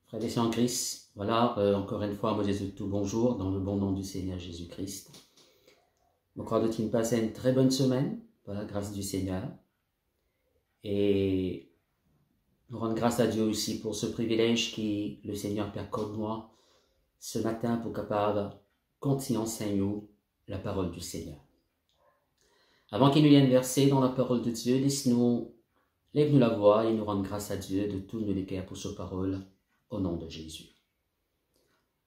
Frères et sœurs en Christ, voilà, encore une fois, moi Jésus tout bonjour, dans le bon nom du Seigneur Jésus-Christ. Je crois que tu me passes une très bonne semaine, par la grâce du Seigneur. Et nous rendons grâce à Dieu aussi pour ce privilège que le Seigneur accorde moi ce matin pour capable continuer à enseigner la parole du Seigneur. Avant qu'il nous vienne verser dans la parole de Dieu, laisse-nous, lève-nous la voix et nous rendre grâce à Dieu de tout nos cœurs pour sa parole, au nom de Jésus.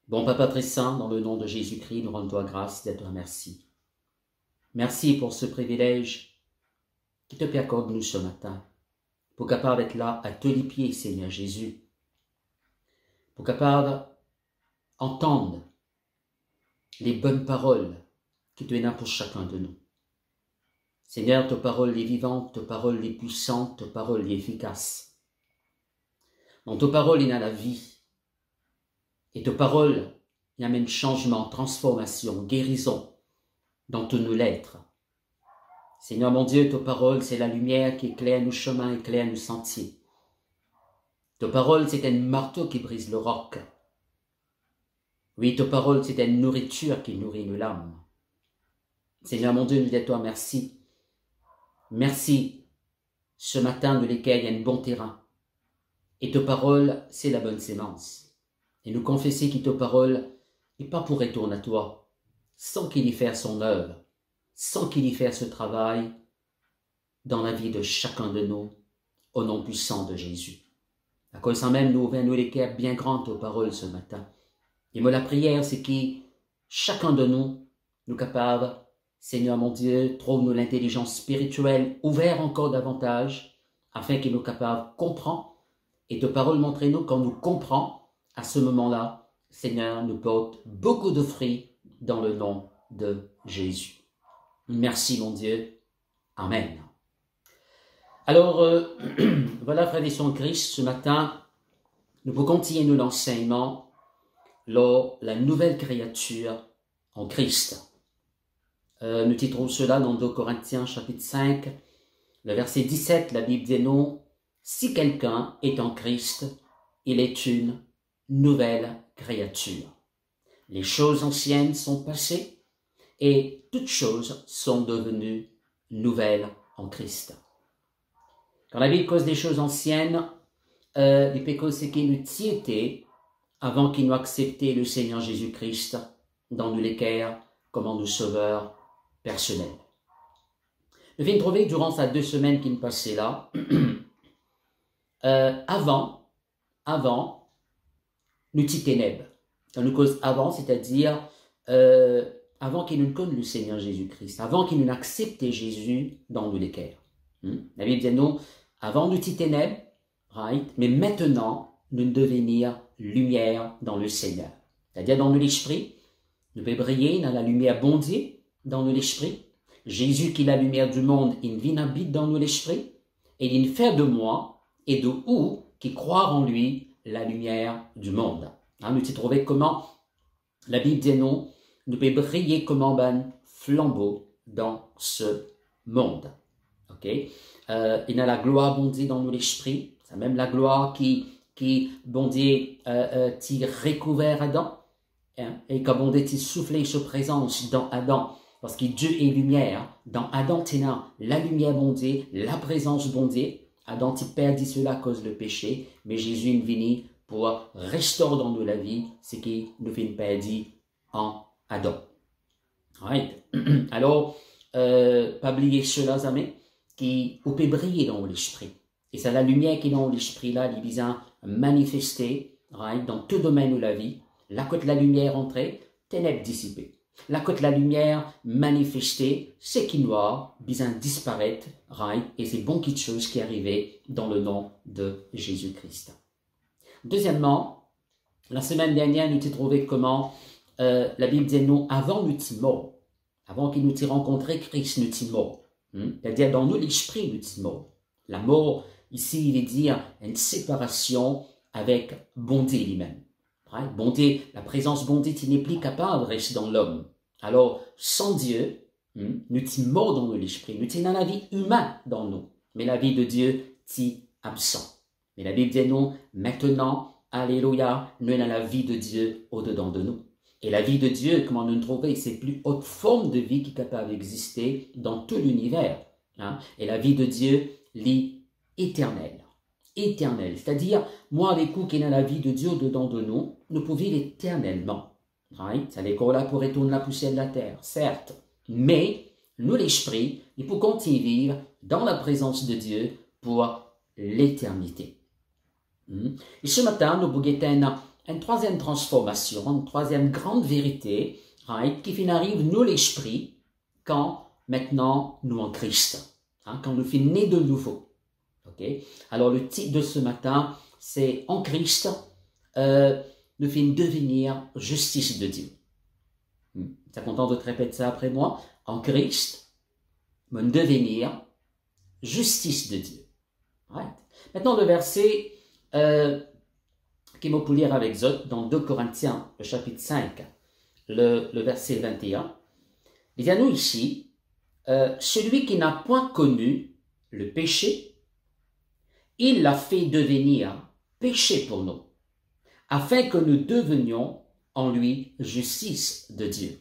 Bon Papa très saint, dans le nom de Jésus-Christ, nous rendons-toi grâce et te remercie. Merci pour ce privilège qui te accorde nous ce matin, pour capable d'être là à tous les pieds, Seigneur Jésus, pour capable d'entendre les bonnes paroles qui te viennent pour chacun de nous. Seigneur, ta parole est vivante, ta parole est puissante, ta parole est efficace. Dans ta parole, il y a la vie. Et ta parole, il amène changement, transformation, guérison dans tout nos l'être. Seigneur mon Dieu, ta parole, c'est la lumière qui éclaire nos chemins, éclaire nos sentiers. Ta parole, c'est un marteau qui brise le roc. Oui, ta parole, c'est une nourriture qui nourrit nos l'âme. Seigneur mon Dieu, nous disons toi merci. Merci ce matin de lesquels il y a un bon terrain. Et ta parole, c'est la bonne sémence. Et nous confesser que ta parole n'est pas pour retourner à toi, sans qu'il y fasse son œuvre, sans qu'il y fasse ce travail dans la vie de chacun de nous, au nom puissant de Jésus. À cause de même, nous ouvrons les cœurs bien grands ta parole ce matin. Et moi, la prière, c'est que chacun de nous, nous capables, Seigneur mon Dieu, trouve-nous l'intelligence spirituelle ouverte encore davantage, afin qu'il nous capable de comprendre, et ta parole montre-nous quand nous comprenons, à ce moment-là, Seigneur, nous porte beaucoup de fruits dans le nom de Jésus. Merci mon Dieu. Amen. Alors, voilà, frères et sœurs en Christ, ce matin, nous pouvons continuer l'enseignement sur la nouvelle créature en Christ. Nous titrons cela dans 2 Corinthiens chapitre 5, le verset 17, la Bible dit non, si quelqu'un est en Christ, il est une nouvelle créature. Les choses anciennes sont passées et toutes choses sont devenues nouvelles en Christ. Quand la Bible cause des choses anciennes, les péchés c'est qu'il nous était avant qu'il nous accepté le Seigneur Jésus-Christ dans nous l'équerre comme nous sauveur personnel. Nous venons trouver durant ces 2 semaines qui nous passaient là, avant, nous t'y ténèbres. Dans nous cause avant, c'est-à-dire avant qu'il nous connaisse le Seigneur Jésus-Christ, avant qu'il nous accepte Jésus dans nous l'équerre. La Bible dit nous, avant nous t'y ténèbres, right? Mais maintenant, nous devenir lumière dans le Seigneur. C'est-à-dire dans l'esprit, nous pouvons briller dans la lumière bon Dieu, dans l'esprit. Jésus qui est la lumière du monde, il vient habite dans l'esprit, et il fait de moi et de vous qui croient en lui la lumière du monde. Nous avons trouvé comment la Bible dit non, nous pouvons briller comme un flambeau dans ce monde. Ok? Il y a la gloire bon Dieu dans l'esprit, c'est même la gloire qui bon Dieu t'y recouvert Adam, et quand bon Dieu t'y soufflé sa présence dans Adam, parce que Dieu est lumière, dans Adam t'y la lumière bon Dieu, la présence bon Dieu. Adam t'y perdit cela à cause du péché, mais Jésus est venu pour restaurer dans nous la vie, ce qui nous fait perdu en Adam. Right. Alors, pas oublier cela, amis, qui peut briller dans l'esprit. Et c'est la lumière qui est dans l'esprit là, il vient manifester, right, dans tout domaine de la vie. Là, quand la lumière entrait, ténèbres dissipées. Là, quand la lumière manifestée, c'est qui noir, bien disparaître, right, et c'est bon quelque chose qui est arrivé dans le nom de Jésus-Christ. Deuxièmement, la semaine dernière, nous avons trouvé comment la Bible dit non, avant nous sommes morts, avant qu'il nous ait rencontré Christ, nous sommes morts. C'est-à-dire dans nous, l'esprit, nous sommes morts. La mort, ici, il veut dire une séparation avec bon Dieu lui-même. Right? Bon Dieu, la présence bon Dieu, il n'est plus capable de rester dans l'homme. Alors, sans Dieu, nous sommes morts dans l'esprit, nous sommes dans la vie humaine dans nous, mais la vie de Dieu est absent. Mais la Bible dit non, maintenant, alléluia, nous avons la vie de Dieu au-dedans de nous. Et la vie de Dieu, comment nous trouver, c'est la plus haute forme de vie qui est capable d'exister dans tout l'univers. Hein? Et la vie de Dieu, l'est éternelle. Éternelle. C'est-à-dire, moi avec vous qui avons la vie de Dieu au-dedans de nous, nous pouvons vivre éternellement. Right? Ça n'est pas là pour retourner la poussière de la terre, certes. Mais, nous l'esprit, il faut continuer à vivre dans la présence de Dieu pour l'éternité. Et ce matin, nous voulons une troisième transformation, une troisième grande vérité, right, qui arrive nous l'esprit quand maintenant nous en Christ, hein, quand nous sommes nés de nouveau. Okay? Alors le titre de ce matin, c'est en Christ, nous finissons devenir justice de Dieu. Tu es content de te répéter ça après moi? En Christ, nous devenir justice de Dieu. Right? Maintenant le verset qui m'a pu lire avec Zot dans 2 Corinthiens, le chapitre 5, le verset 21. Il y a nous ici, celui qui n'a point connu le péché, il l'a fait devenir péché pour nous, afin que nous devenions en lui justice de Dieu.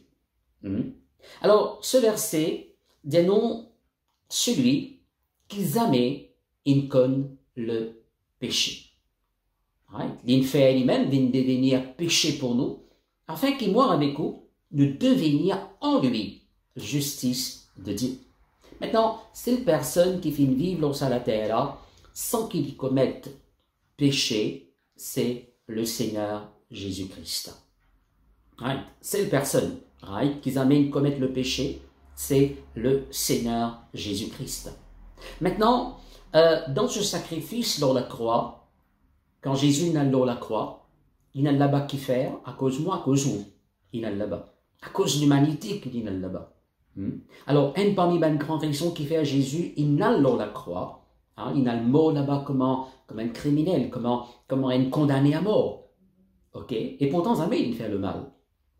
Alors, ce verset dénonce celui qui jamais il connaît le péché. Right? Il fait lui-même vient devenir péché pour nous, afin qu'il meure avec nous, nous devenir en lui justice de Dieu. Maintenant, cette personne qui finit vivre sur la terre là, sans qu'il commette péché, c'est le Seigneur Jésus-Christ. Right? Cette personne, right, qui amène commettre le péché, c'est le Seigneur Jésus-Christ. Maintenant, dans ce sacrifice sur la croix, quand Jésus n'a pas la croix, il n'a là-bas qui faire, à cause de moi, à cause de vous, il n'a là-bas. À cause de l'humanité qu'il n'a là-bas. Alors, une parmi les grandes raisons qui fait à Jésus, il n'a la croix, hein, il n'a le mot là-bas comme un criminel, comme un condamné à mort. Ok? Et pourtant, jamais il fait le mal.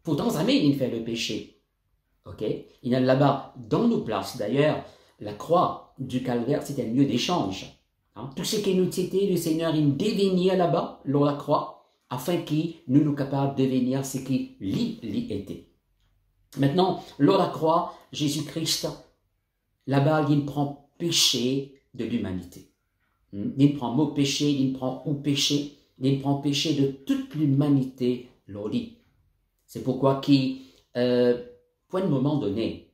Pourtant, jamais il fait le péché. Ok? Il n'a là-bas, dans nos places, d'ailleurs, la croix du calvaire, c'était un lieu d'échange. Hein? Tout ce qui nous était, le Seigneur, il devenait là-bas, lors de la croix, afin qu'il nous capable de devenir ce qu'il était. Maintenant, lors de la croix, Jésus-Christ, là-bas, il prend péché de l'humanité. Il prend mot péché, il prend ou péché, il prend péché de toute l'humanité, l'oli. C'est pourquoi pour un moment donné,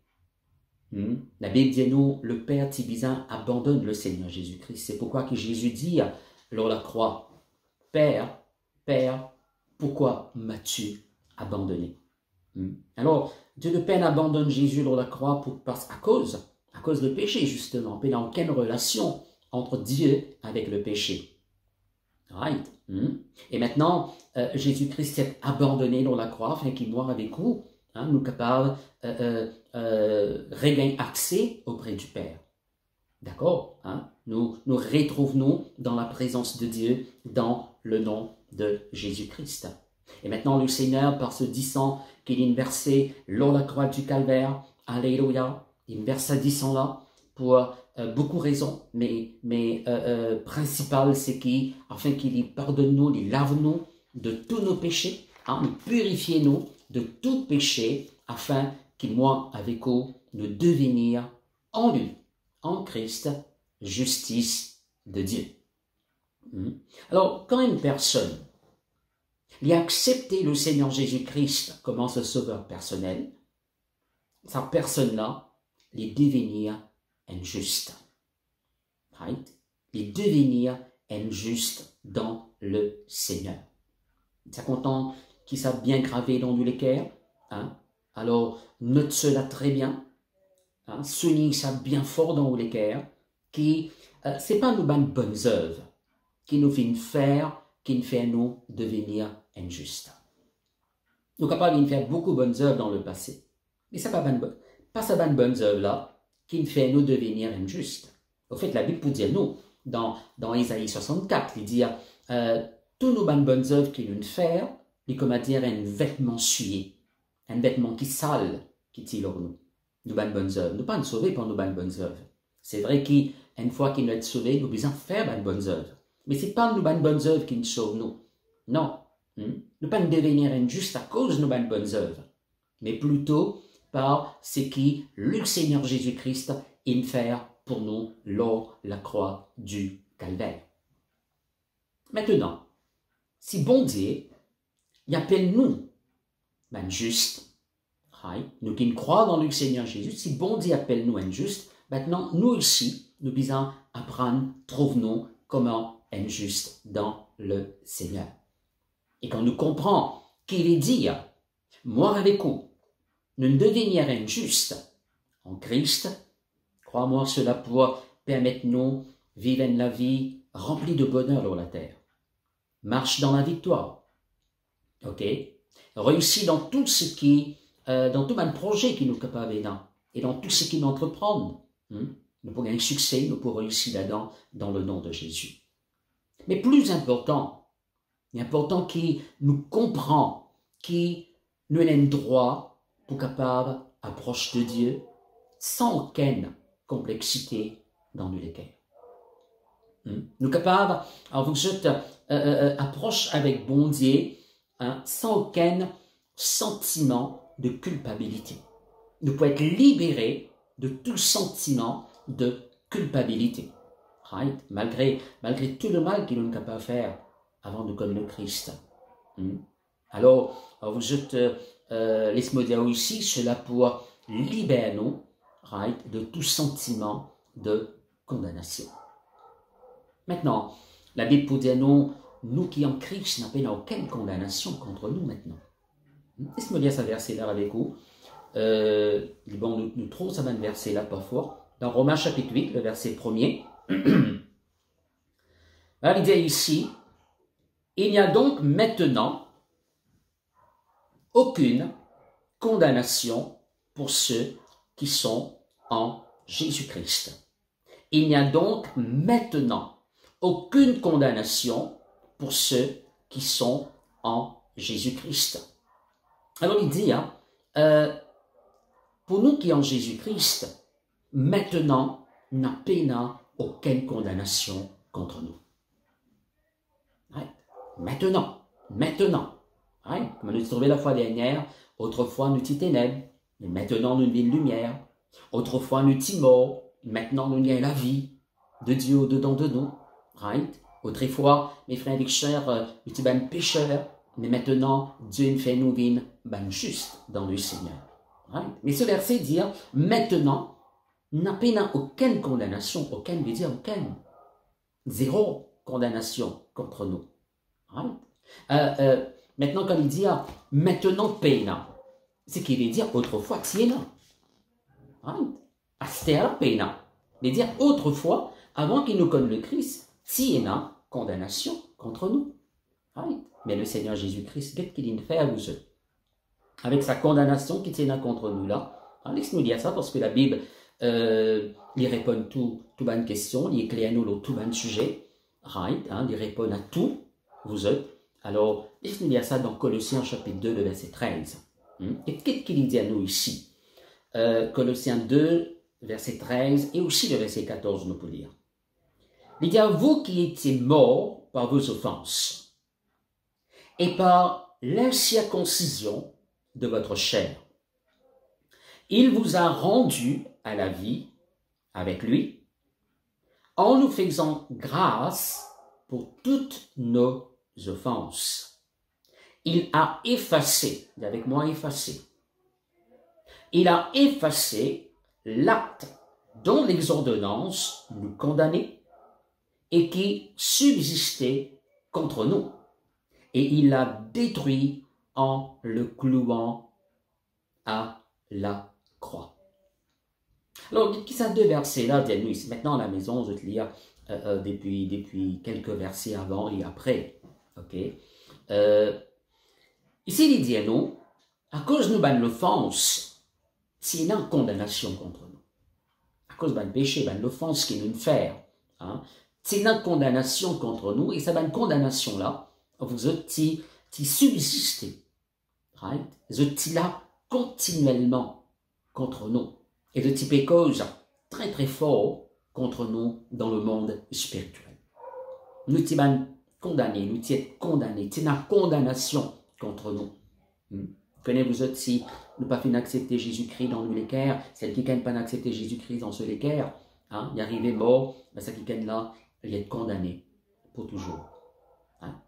la Bible dit nous, le Père Tibizin abandonne le Seigneur Jésus-Christ. C'est pourquoi que Jésus dit lors de la croix, Père, Père, pourquoi m'as-tu abandonné? Alors, Dieu le Père abandonne Jésus lors de la croix à cause du péché, justement. Il n'y a aucune relation entre Dieu avec le péché. Right? Et maintenant, Jésus-Christ est abandonné dans la croix afin qu'il meure avec vous, hein, nous capables regagner accès auprès du Père. D'accord? Hein? Nous retrouvons dans la présence de Dieu dans le nom de Jésus-Christ. Et maintenant, le Seigneur, par ce disant qu'il est versé lors de la croix du calvaire, alléluia, il verse ce disant-là pour beaucoup de raisons, mais principal, c'est afin qu'il pardonne nous, il lave nous de tous nos péchés, hein, il purifie nous de tout péché, afin qu'il moi avec vous, nous devenir en lui, en Christ, justice de Dieu. Alors, quand une personne il a accepté le Seigneur Jésus-Christ comme son sauveur personnel, cette personne-là, il devenir injuste. Right? Il devenir injuste dans le Seigneur. Ça content qui s'est bien gravé dans nous les cœurs. Hein? Alors, note cela très bien. Hein? Souligne ça bien fort dans nous les cœurs. Qui, c'est pas nous bonnes œuvres qui nous font faire, qui nous fait nous devenir injustes. Nous sommes capables de faire beaucoup de bonnes œuvres dans le passé. Mais ce n'est pas ces bonnes œuvres-là qui nous fait nous devenir injustes. Au fait, la Bible peut dire nous, dans Isaïe 64, il dit tous nos bonnes œuvres qui nous font, il comme à dire un vêtement souillé, un vêtement qui sale, qui tire nous. Nos bonnes œuvres. Nous ne sommes pas sauvés par nos bonnes œuvres. C'est vrai qu'une fois qu'il nous est sauvé, nous devons faire de bonnes œuvres. Mais ce n'est pas nos bonnes œuvres qui nous sauvent nous. Non. Nous pas devenir injuste à cause de nos bonnes œuvres, mais plutôt par ce qui le Seigneur Jésus-Christ a fait pour nous lors de la croix du Calvaire. Maintenant, si bon Dieu, il appelle nous, juste, nous qui croyons dans le Seigneur Jésus, si bon Dieu appelle nous injustes, maintenant nous aussi, nous devons apprendre, trouver-nous comment injuste dans le Seigneur. Et quand nous comprenons qu'il est dit, moi avec vous, nous ne devenir injustes en Christ, crois-moi, cela pourra permettre nous vivre la vie remplie de bonheur sur la terre. Marche dans la victoire. Ok? Réussit dans tout ce qui, dans tout un projet qui nous capable et dans tout ce qui nous entreprend. Nous pourrons un succès, nous pourrons réussir là-dedans dans le nom de Jésus. Mais plus important, il est important qu'il nous comprend, qu'il nous ait droit pour capable approche de Dieu sans aucune complexité dans le cœur. Nous capables, alors vous êtes approche avec bon Dieu sans aucun sentiment de culpabilité. Nous pouvons être libérés de tout sentiment de culpabilité. Right? Malgré tout le mal qu'il nous est capable de faire avant de connaître le Christ. Alors vous êtes, laisse-moi dire aussi, cela pour libérer nous de tout sentiment de condamnation. Maintenant, la Bible peut dire nous qui en Christ n'avons aucune condamnation contre nous maintenant. Laisse-moi dire ce verset-là avec vous. Bon, nous trouvons ce verset-là parfois. Dans Romains chapitre 8, le verset 1er. Il dit ici, il n'y a donc maintenant aucune condamnation pour ceux qui sont en Jésus-Christ. Il n'y a donc maintenant aucune condamnation pour ceux qui sont en Jésus-Christ. Alors il dit, pour nous qui en Jésus-Christ, maintenant, n'a aucune condamnation contre nous. Right? Maintenant. Right? Comme nous trouvé la fois dernière, autrefois nous étions ténèbres, mais maintenant nous vivons lumière. Autrefois nous étions morts, maintenant nous avons la vie de Dieu au-dedans de nous. Right? Autrefois, mes frères et sœurs, nous étions pécheurs, mais maintenant Dieu nous fait nous vivre justes dans le Seigneur. Right? Mais ce verset dit, maintenant, n'a aucune condamnation, aucune veut dire aucune. Zéro condamnation contre nous. Right? Maintenant, quand il dit maintenant peine, c'est qu'il veut dire autrefois tiena. Right? Astera peine. Il veut dire autrefois, avant qu'il nous connaisse le Christ, tiena condamnation contre nous. Right? Mais le Seigneur Jésus-Christ, qu'est-ce qu'il fait à vous? Avec sa condamnation qui tiena contre nous là. Laisse-nous dire ça parce que la Bible il répond tout bonne question, il éclaire nous tout bon sujet, right? Il répond à tout, vous êtes. Alors, laisse-nous dire ça dans Colossiens chapitre 2, le verset 13. Et qu'est-ce qu'il dit à nous ici? Colossiens 2, verset 13, et aussi le verset 14, nous pouvons lire. Il dit à vous qui étiez morts par vos offenses, et par l'incirconcision de votre chair. Il vous a rendu à la vie avec lui, en nous faisant grâce pour toutes nos offenses. Il a effacé, dis avec moi effacé, il a effacé l'acte dont les ordonnances nous condamnaient et qui subsistait contre nous. Et il l'a détruit en le clouant à la croix. Alors, qui sont deux versets-là, nous ici. Maintenant, à la maison, je vais te lire depuis quelques versets avant et après. Ok? Ici, il dit à nous, à cause de nos l'offense, c'est une condamnation contre nous. À cause de péché, l'offense qu'il nous fait, c'est une condamnation contre nous, et cette condamnation-là, vous êtes subsisté. Right? Vous êtes là continuellement contre nous. Et de type cause très très fort contre nous dans le monde spirituel. Nous sommes condamné, nous sommes condamnés. C'est une condamnation contre nous. Connaissez-vous autres si nous pas fait accepter Jésus-Christ dans nous l'équerre, celle qui n'a pas accepté Jésus-Christ dans ce l'équerre, il est arrivé mort, mais ça qui est là, il est condamné pour toujours.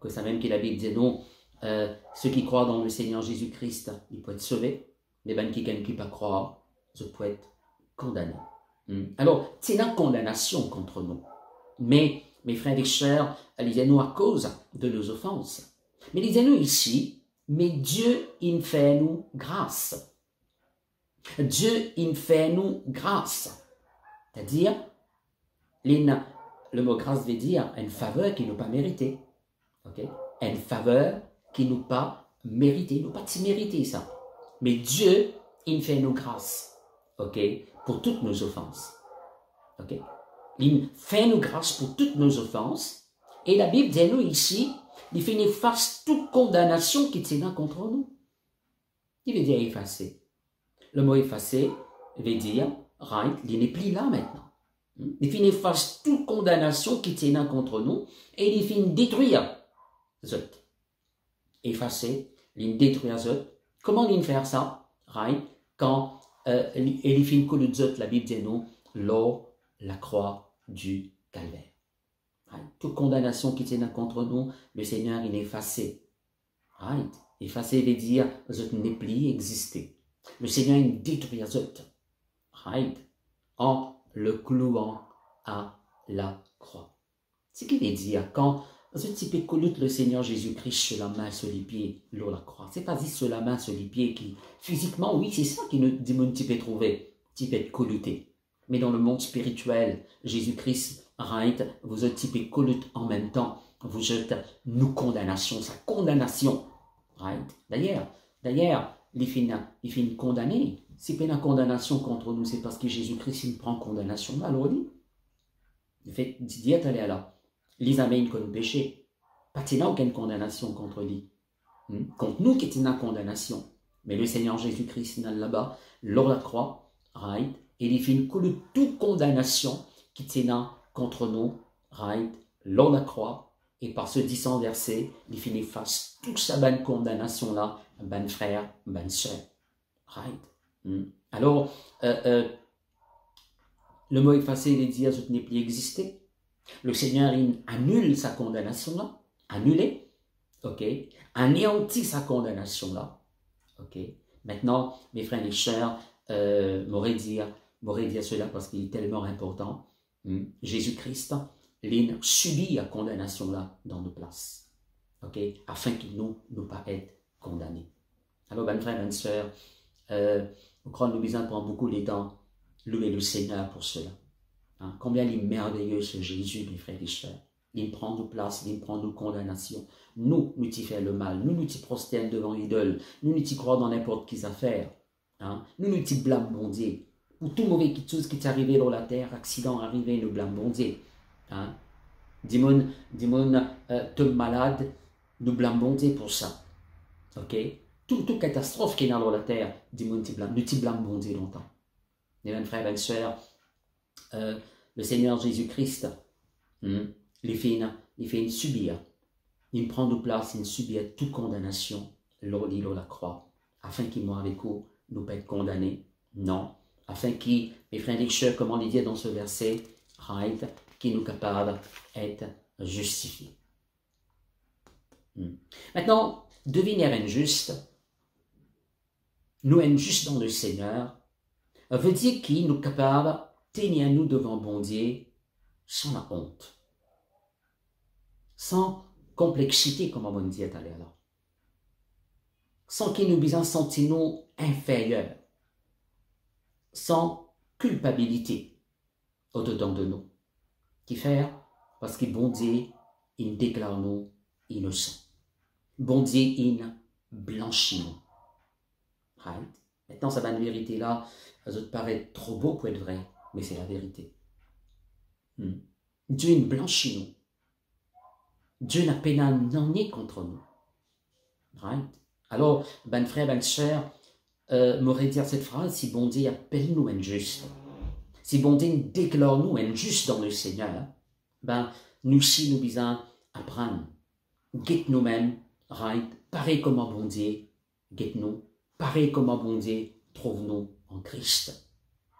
Que ça même que la Bible dit non, ceux qui croient dans le Seigneur Jésus-Christ, ils peuvent être sauvés, les gens qui ne peuvent pas croire, ils peuvent être condamnés. Alors, c'est une condamnation contre nous. Mais, mes frères et sœurs, lisez-nous à cause de nos offenses. Mais lisez-nous ici, mais Dieu, il fait nous grâce. Dieu, il fait nous grâce. C'est-à-dire, le mot grâce veut dire une faveur qui nous pas méritée. Okay? Une faveur qui nous pas méritée. Nous pas mérité ça. Mais Dieu, il fait nous grâce. Okay? Pour toutes nos offenses. Okay? Il fait nous grâce pour toutes nos offenses. Et la Bible dit nous ici, il fait effacer toute condamnation qui tient contre nous. Il veut dire effacer. Le mot effacer veut dire, right, il n'est plus là maintenant. Il fait effacer toute condamnation qui tient contre nous et il fait détruire zot. Effacer, il détruire zot. Comment il fait ça? Right, quand il fait que le zot, la Bible dit nous, lors la croix du calvaire. Right. Toute condamnation qui tient contre nous, le Seigneur il est effacé. Right. Effacer veut dire zot n'est plus existé. Le Seigneur il détruit zot. Right. En le clouant à la croix. Ce qui veut dire quand ce type colute le Seigneur Jésus-Christ sur la main, sur les pieds, sur la croix. C'est pas dit sur la main, sur les pieds qui physiquement, oui, c'est ça qui nous dit mon type est trouvé, type est coluté. Mais dans le monde spirituel, Jésus-Christ right, vous êtes type colute en même temps, vous êtes nous condamnation, sa condamnation. Right. D'ailleurs, il finit condamné. Si il y a une condamnation contre nous, c'est parce que Jésus-Christ il prend condamnation. Alors dit, il fait dit aller là. Les amène comme péché. Pas qu'il n'y a aucune condamnation contre lui. Contre nous qui est une condamnation. Mais le Seigneur Jésus-Christ il là-bas, lors de la croix, right, et il finit que toute condamnation qui tient contre nous, right, lors de la croix, et par ce 10 verset, il finit face toute sa bonne condamnation là, ben frère, ben sœur. Right. Alors, le mot effacé veut dire que ce n'est plus existé. Le Seigneur il annule sa condamnation là, annulé, ok, anéantit sa condamnation là, ok. Maintenant, mes frères et sœurs, m'aurait dire cela parce qu'il est tellement important. Jésus-Christ, il subit la condamnation là dans nos places, ok, afin qu'il nous pas être condamnés. Alors, mes frères et sœurs, je crois que nous besoin de prendre beaucoup de temps, louer le Seigneur pour cela. Combien il est merveilleux ce Jésus, mes frères et sœurs. Il prend nos places, il prend nos condamnations. Nous t'y fait le mal. Nous t'y prosternons devant l'idole. Nous t'y croyons dans n'importe quelle affaire. Nous t'y blâmons bon Dieu. Pour tout mauvais chose qui t'est arrivé dans la terre, accident arrivé, nous blâmons bon Dieu. Dis-moi, te malade, nous blâmons bon Dieu pour ça. Ok? Toute catastrophe qui est dans la terre, dis-moi, nous t'y blâmons bon Dieu longtemps. Mes frères et sœurs, le Seigneur Jésus-Christ, il fait subir, il prend nos places, il subit toute condamnation, lors la croix, afin qu'il meure avec nous, nous pas être condamnés, non, afin qu'il, mes frères et sœurs, comme on dit dans ce verset, right, qu'il nous capable d'être justifiés. Maintenant, devenir injuste, nous injustes dans le Seigneur, veut dire qu'il nous capable tenir nous devant bon Dieu sans la honte, sans complexité, comme on dit tout à l'heure, sans qu'il nous besoin sentir nous inférieurs, sans culpabilité au-dedans de nous. Qui fait? Parce que bon Dieu, il déclare nous innocents. Bon Dieu, il blanchit nous. Right? Maintenant, ça va une vérité là, ça te paraît trop beau pour être vrai. Mais c'est la vérité. Dieu il blanchit nous. Dieu n'a pas rien contre nous. Right? Alors, ben frère, ben sœur, m'aurait dire cette phrase, si bon Dieu appelle nous injustes, si bon Dieu déclare nous injustes dans le Seigneur, ben nous aussi nous besoin apprendre guette nous-mêmes, right? Pareil comme un bon Dieu, guette-nous, pareil comme un bon Dieu, trouve-nous en Christ.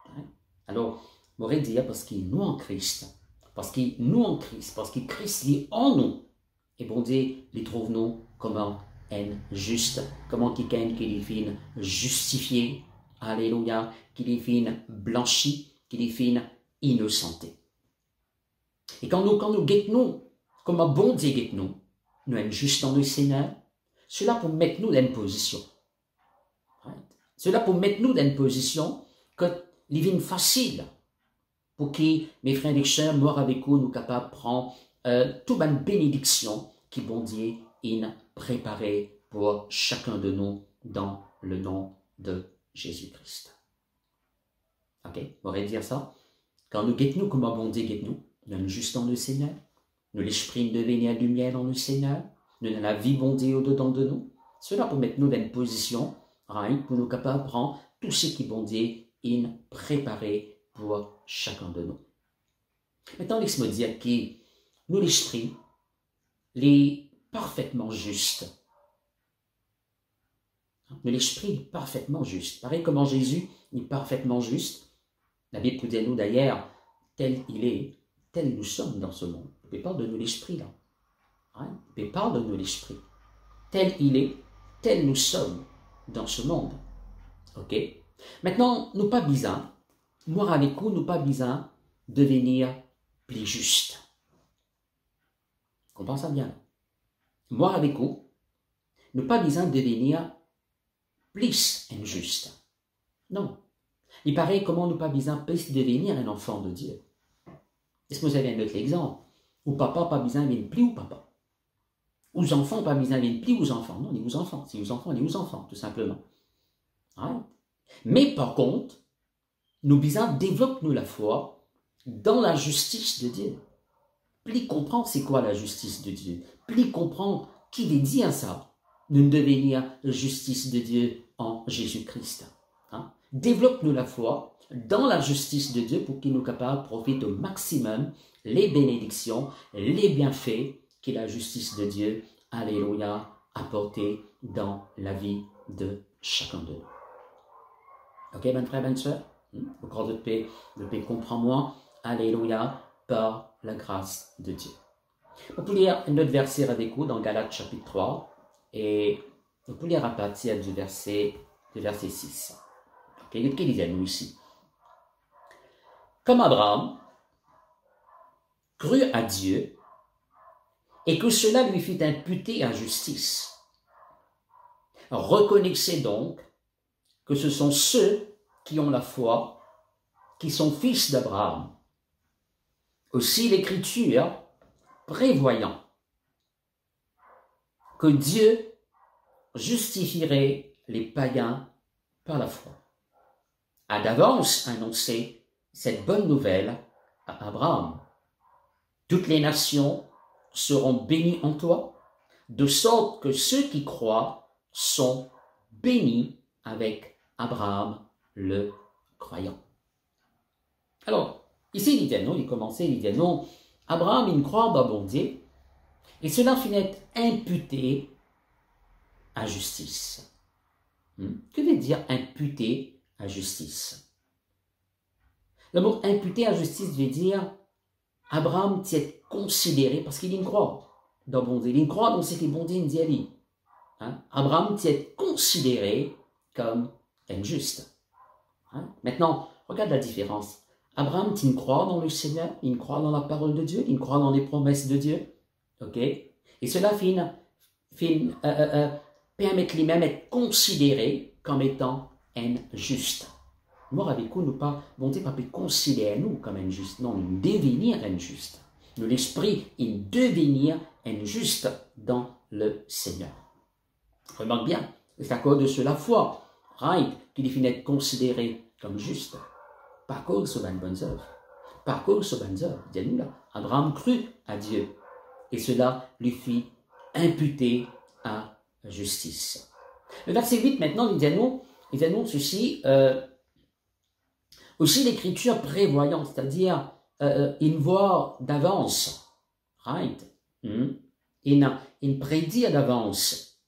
Right? Alors, on pourrait dire parce qu'il nous en Christ, parce qu'il nous en Christ, parce que Christ est en nous, et bon Dieu, les trouve-nous comment juste, comment quelqu'un qui est fin justifié, alléluia, qui est fin blanchi, qui est fin innocenté. Et quand nous guettons, comme un bon Dieu guette-nous, nous sommes juste dans le Seigneur, cela pour mettre nous dans une position. Right? Cela pour mettre nous dans une position que l'ivine facile, pour que mes frères et sœurs, morts avec vous, nous capables de prendre toute une bénédiction qui bon Dieu a préparée pour chacun de nous dans le nom de Jésus-Christ. Ok? On pourrait dire ça? Quand nous guettons comme un bon Dieu guette-nous, nous sommes juste dans le Seigneur, nous l'esprit de devenir lumière dans le Seigneur, nous avons la vie bon Dieu au-dedans de nous. Cela pour mettre nous dans une position, right, pour nous capables de prendre tout ce qui bon Dieu a préparé pour chacun de nous. Maintenant, laisse-moi dire que nous, l'esprit, est parfaitement juste. Mais l'esprit est parfaitement juste. Pareil comme Jésus est parfaitement juste. La Bible dit à nous d'ailleurs, tel il est, tel nous sommes dans ce monde. Il parle de nous l'esprit là. Hein? Il parle de nous l'esprit. Tel il est, tel nous sommes dans ce monde. Ok? Maintenant, nous pas besoin, moi avec vous, nous pas besoin de devenir plus juste. Comprends ça bien? Moi avec vous, nous pas besoin de devenir plus injuste. Non. Il paraît comment nous pas besoin de devenir un enfant de Dieu. Est-ce que vous avez un autre exemple? Ou papa pas besoin de plus ou papa? Ou les enfants pas besoin de plus aux enfants? Non, les aux enfants. Si aux enfants, les aux enfants, tout simplement. Right? Mais par contre, nous besoin développer nous la foi dans la justice de Dieu. Plus comprendre c'est quoi la justice de Dieu, plus comprendre qui veut dire ça, nous devenir la justice de Dieu en Jésus-Christ. Hein? Développe-nous la foi dans la justice de Dieu pour qu'il nous capable de profiter au maximum les bénédictions, les bienfaits que la justice de Dieu, alléluia, apporté dans la vie de chacun de nous. Ok, ben frère, ben soeur, au grand de paix, comprends-moi, alléluia, par la grâce de Dieu. On peut lire un autre verset avec vous dans Galates chapitre 3 et on peut lire à partir du verset 6. Ok, qu'est-ce qu'il dit à nous ici? Comme Abraham crut à Dieu et que cela lui fut imputé à justice. Reconnaissez donc que ce sont ceux qui ont la foi qui sont fils d'Abraham. Aussi l'Écriture, prévoyant que Dieu justifierait les païens par la foi, a d'avance annoncé cette bonne nouvelle à Abraham. Toutes les nations seront bénies en toi, de sorte que ceux qui croient sont bénis avec Abraham le croyant. Alors, ici, il commençait, il dit non, Abraham, il croit dans bon Dieu, et cela finit imputé à justice. Que veut dire imputé à justice? Le mot imputé à justice veut dire Abraham t'est considéré, parce qu'il y croit dans bon Dieu, il croit dans ce que bon Dieu dit à lui. Abraham t'est considéré comme injuste. Maintenant, regarde la différence. Abraham, il croit dans le Seigneur, il croit dans la parole de Dieu, il croit dans les promesses de Dieu. Ok? Et cela permet lui-même d'être considéré comme étant injuste. Moi, avec nous, bon Dieu, pas considérer nous comme injuste. Non, nous devenir injuste. Nous, l'esprit, il devenir injuste dans le Seigneur. Remarque bien, c'est à cause de cela foi, right, qu'il finit d'être considéré comme juste. Par cause de bonnes œuvres. Par cause de bonnes œuvres. Dis-nous là, Abraham crut à Dieu. Et cela lui fit imputer à justice. Le verset 8, maintenant, il dit à nous ceci, aussi l'écriture prévoyante, c'est-à-dire, il voit d'avance, right? il prédit à l'avance.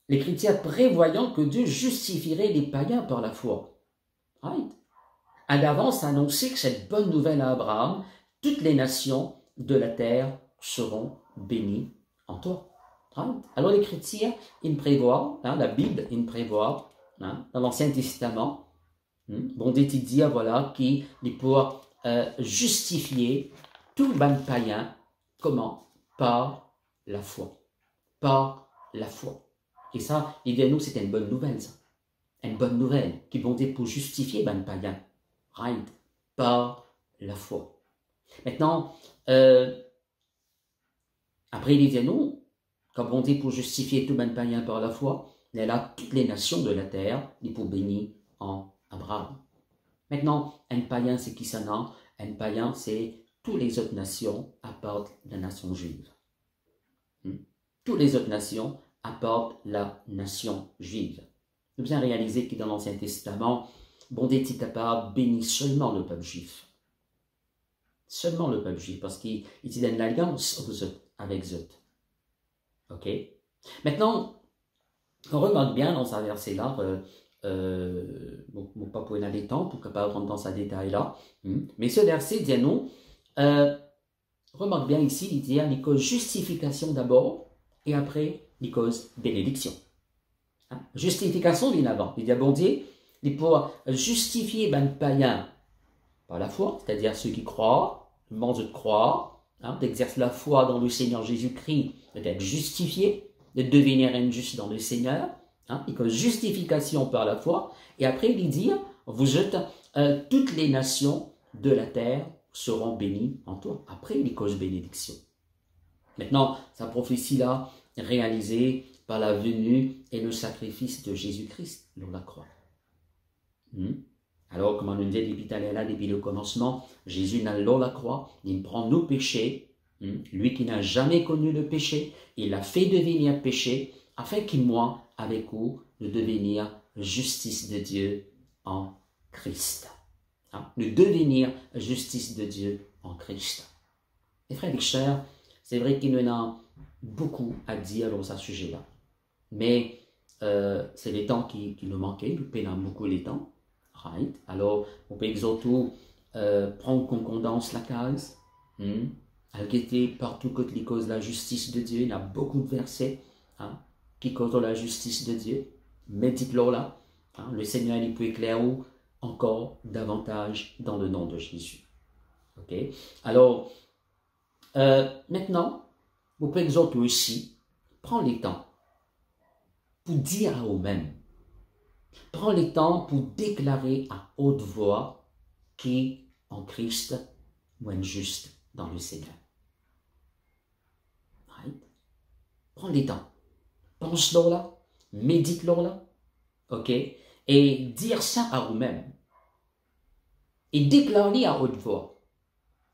Les chrétiens prévoyant que Dieu justifierait les païens par la foi. Right? À l'avance annoncé que cette bonne nouvelle à Abraham, toutes les nations de la terre seront bénies en toi. Right? Alors les chrétiens, ils prévoient, la Bible, ils prévoient, dans l'Ancien Testament, bon Dieu dit, voilà, qu'il pourra justifier tout ban païen, comment? Par la foi. Par la foi. Et ça, il dit à nous, c'était une bonne nouvelle, ça. Une bonne nouvelle, qui bon Dieu pour justifier ban païen. Right? Par la foi. Maintenant, après il dit à nous, quand bon Dieu pour justifier tout ban païen par la foi, il y a là toutes les nations de la terre, il pour bénir en Abraham. Maintenant, un païen, c'est qui ça, non? Un païen, c'est toutes les autres nations apportent la nation juive. Toutes les autres nations apportent la nation juive. Nous devons réaliser que dans l'Ancien Testament, bon Dieu est capable de bénir seulement le peuple juif. Seulement le peuple juif, parce qu'il donne l'alliance avec eux. Ok? Maintenant, on remarque bien dans ce verset-là, bon, pas pour y aller temps, pour ne pas rentrer dans ce détail-là, mais ce verset dit à nous, remarque bien ici, il dit les causes justification d'abord, et après les causes bénédiction. Justification vient avant. Il dit à bon Dieu, il pourra justifier ben païen par la foi, c'est-à-dire ceux qui croient, le monde de croire, d'exercer la foi dans le Seigneur Jésus-Christ, d'être justifié, de devenir injuste dans le Seigneur, il cause justification par la foi, et après il dit, vous êtes, toutes les nations de la terre seront bénies en toi. Après il cause bénédiction. Maintenant, sa prophétie-là, réalisée par la venue et le sacrifice de Jésus-Christ sur la croix. Alors, comme on nous dit depuis le commencement, Jésus n'a pas la croix, il prend nos péchés, lui qui n'a jamais connu le péché, il l'a fait devenir péché, afin qu'il, moi, avec vous, de devenir justice de Dieu en Christ. De devenir justice de Dieu en Christ. Et frères et sœurs, c'est vrai qu'il y en a beaucoup à dire dans ce sujet-là. Mais c'est les temps qui nous manquaient, nous peinons beaucoup les temps. Right? Alors, on peut surtout prendre concordance la case, guetter partout côté les causes de la justice de Dieu. Il y a beaucoup de versets qui causent la justice de Dieu. Médite-leur là. Le Seigneur il peut éclairer encore davantage dans le nom de Jésus. Ok? Alors, maintenant, vous pouvez exhorter aussi, prends les temps pour dire à eux-mêmes, prends le temps pour déclarer à haute voix qui, en Christ, est juste dans le Seigneur. Right? Prends le temps. Pense-leur là, médite-leur là, ok? Et dire ça à eux-mêmes. Et déclare-le à haute voix.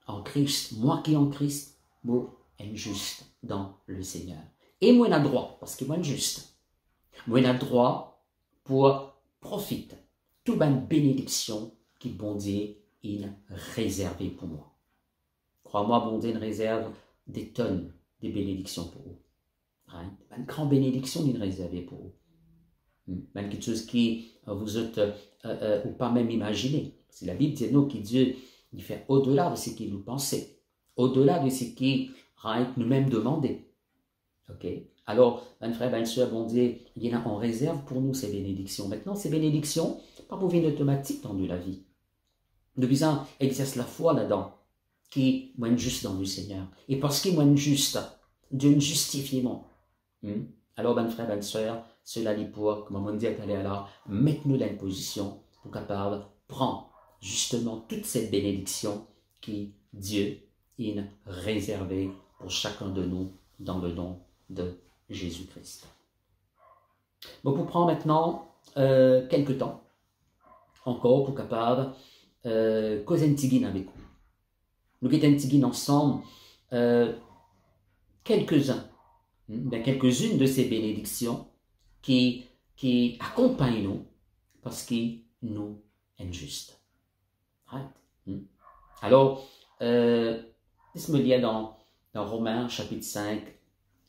En Christ, moi qui en Christ, moi, est juste dans le Seigneur. Et moi, j'ai droit, parce que moi, juste. Moi, j'ai droit pour profiter toute une bénédiction qui bon Dieu il réservé pour moi. Crois-moi, bon Dieu il réserve des tonnes de bénédictions pour vous. Right? Une grande bénédiction il réservé pour vous. Quelque chose qui vous êtes ou pas même imaginé. C'est la Bible dit nous que Dieu il fait au-delà de ce qu'il nous pensait, au-delà de ce qu'il nous-mêmes demandait. Ok? Alors, ben frère, ben soeur, bon Dieu, il y en a en réserve pour nous ces bénédictions. Maintenant, ces bénédictions, pas pour une automatique dans la vie. Nous devons exercer la foi là-dedans, qui est juste dans le Seigneur. Et parce qu'il est juste, Dieu nous justifie moi. Alors, ben frère, ben soeur, cela dit pour, comme on dit à là, mettez-nous dans une position pour capable prendre justement toute cette bénédiction qui Dieu a réservée pour chacun de nous dans le nom de Jésus-Christ. Bon, pour prendre maintenant quelques temps encore pour capable causer un petit avec vous. Nous avons un petit ensemble quelques-unes de ces bénédictions qui accompagnent nous parce qu'ils nous sont justes. Right? Alors, laisse-moi lire dans Romains chapitre 5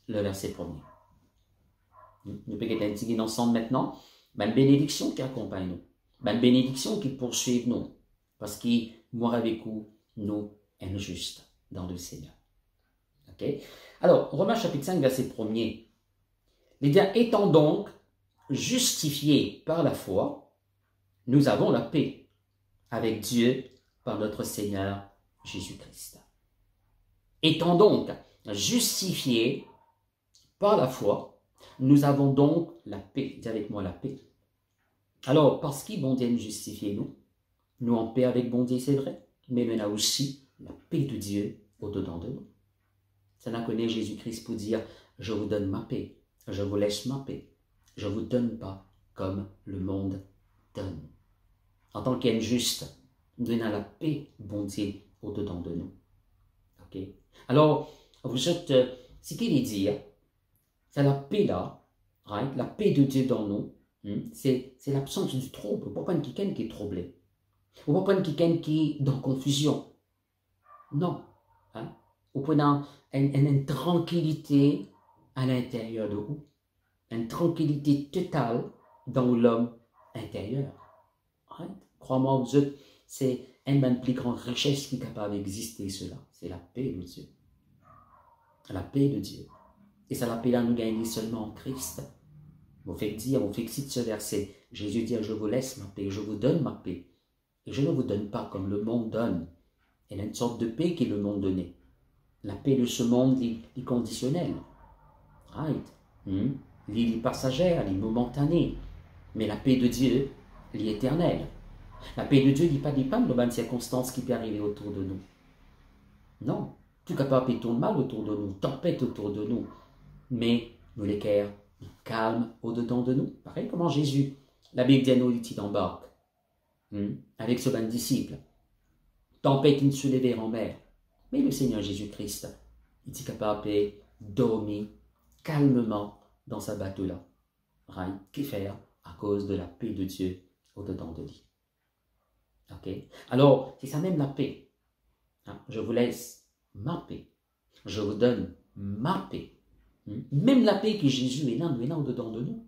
le verset 1er. Nous pouvons être ensemble maintenant. Une bénédiction qui accompagne nous. Une bénédiction qui poursuit nous. Parce qu'il mourra avec nous injustes dans le Seigneur. Ok? Alors, Romains chapitre 5, verset 1er. Il dit, étant donc justifiés par la foi, nous avons la paix avec Dieu par notre Seigneur Jésus-Christ. Étant donc justifiés par la foi, nous avons donc la paix. Dis avec moi la paix. Alors, parce qu'il bon Dieu nous justifie, nous en paix avec bon Dieu, c'est vrai, mais il y a aussi la paix de Dieu au-dedans de nous. Ça n'a connu Jésus-Christ pour dire, je vous donne ma paix, je vous laisse ma paix, je ne vous donne pas comme le monde donne. En tant qu'injuste, nous avons la paix, bon Dieu, au-dedans de nous. Ok? Alors, vous êtes, ce qu'il est dire, c'est la paix là, right? La paix de Dieu dans nous, c'est l'absence du trouble. Vous ne pouvez pas quelqu'un qui est troublé. Vous ne pouvez pas quelqu'un qui est dans confusion. Non. Hein? Vous pouvez avoir une tranquillité à l'intérieur de vous. Une tranquillité totale dans l'homme intérieur. Right? Crois-moi, vous êtes, c'est une des plus grandes richesses qui est capable d'exister, cela. C'est la paix de Dieu. La paix de Dieu. Et ça, la paix là, nous gagnons seulement en Christ. Vous faites dire, vous faites citer ce verset. Jésus dit, je vous laisse ma paix, je vous donne ma paix. Et je ne vous donne pas comme le monde donne. Il y a une sorte de paix qui est le monde donné. La paix de ce monde est conditionnelle. Right? Elle est passagère, elle est momentanée. Mais la paix de Dieu, elle est éternelle. La paix de Dieu n'est pas dépendre de bonnes circonstances qui peuvent arriver autour de nous. Non. Tout capable de tourner mal autour de nous, tempête autour de nous. Mais nous les cœurs calmes au-dedans de nous. Pareil comment Jésus, la Bible dit nous, il embarque avec ce bon disciple. Tempête qui se levait en mer. Mais le Seigneur Jésus-Christ, il est capable de dormir calmement dans sa bateau-là. Right? Qu'est faire à cause de la paix de Dieu au-dedans de lui. Ok? Alors, c'est ça même la paix. Hein? Je vous laisse ma paix. Je vous donne ma paix. Même la paix que Jésus est là au-dedans de nous.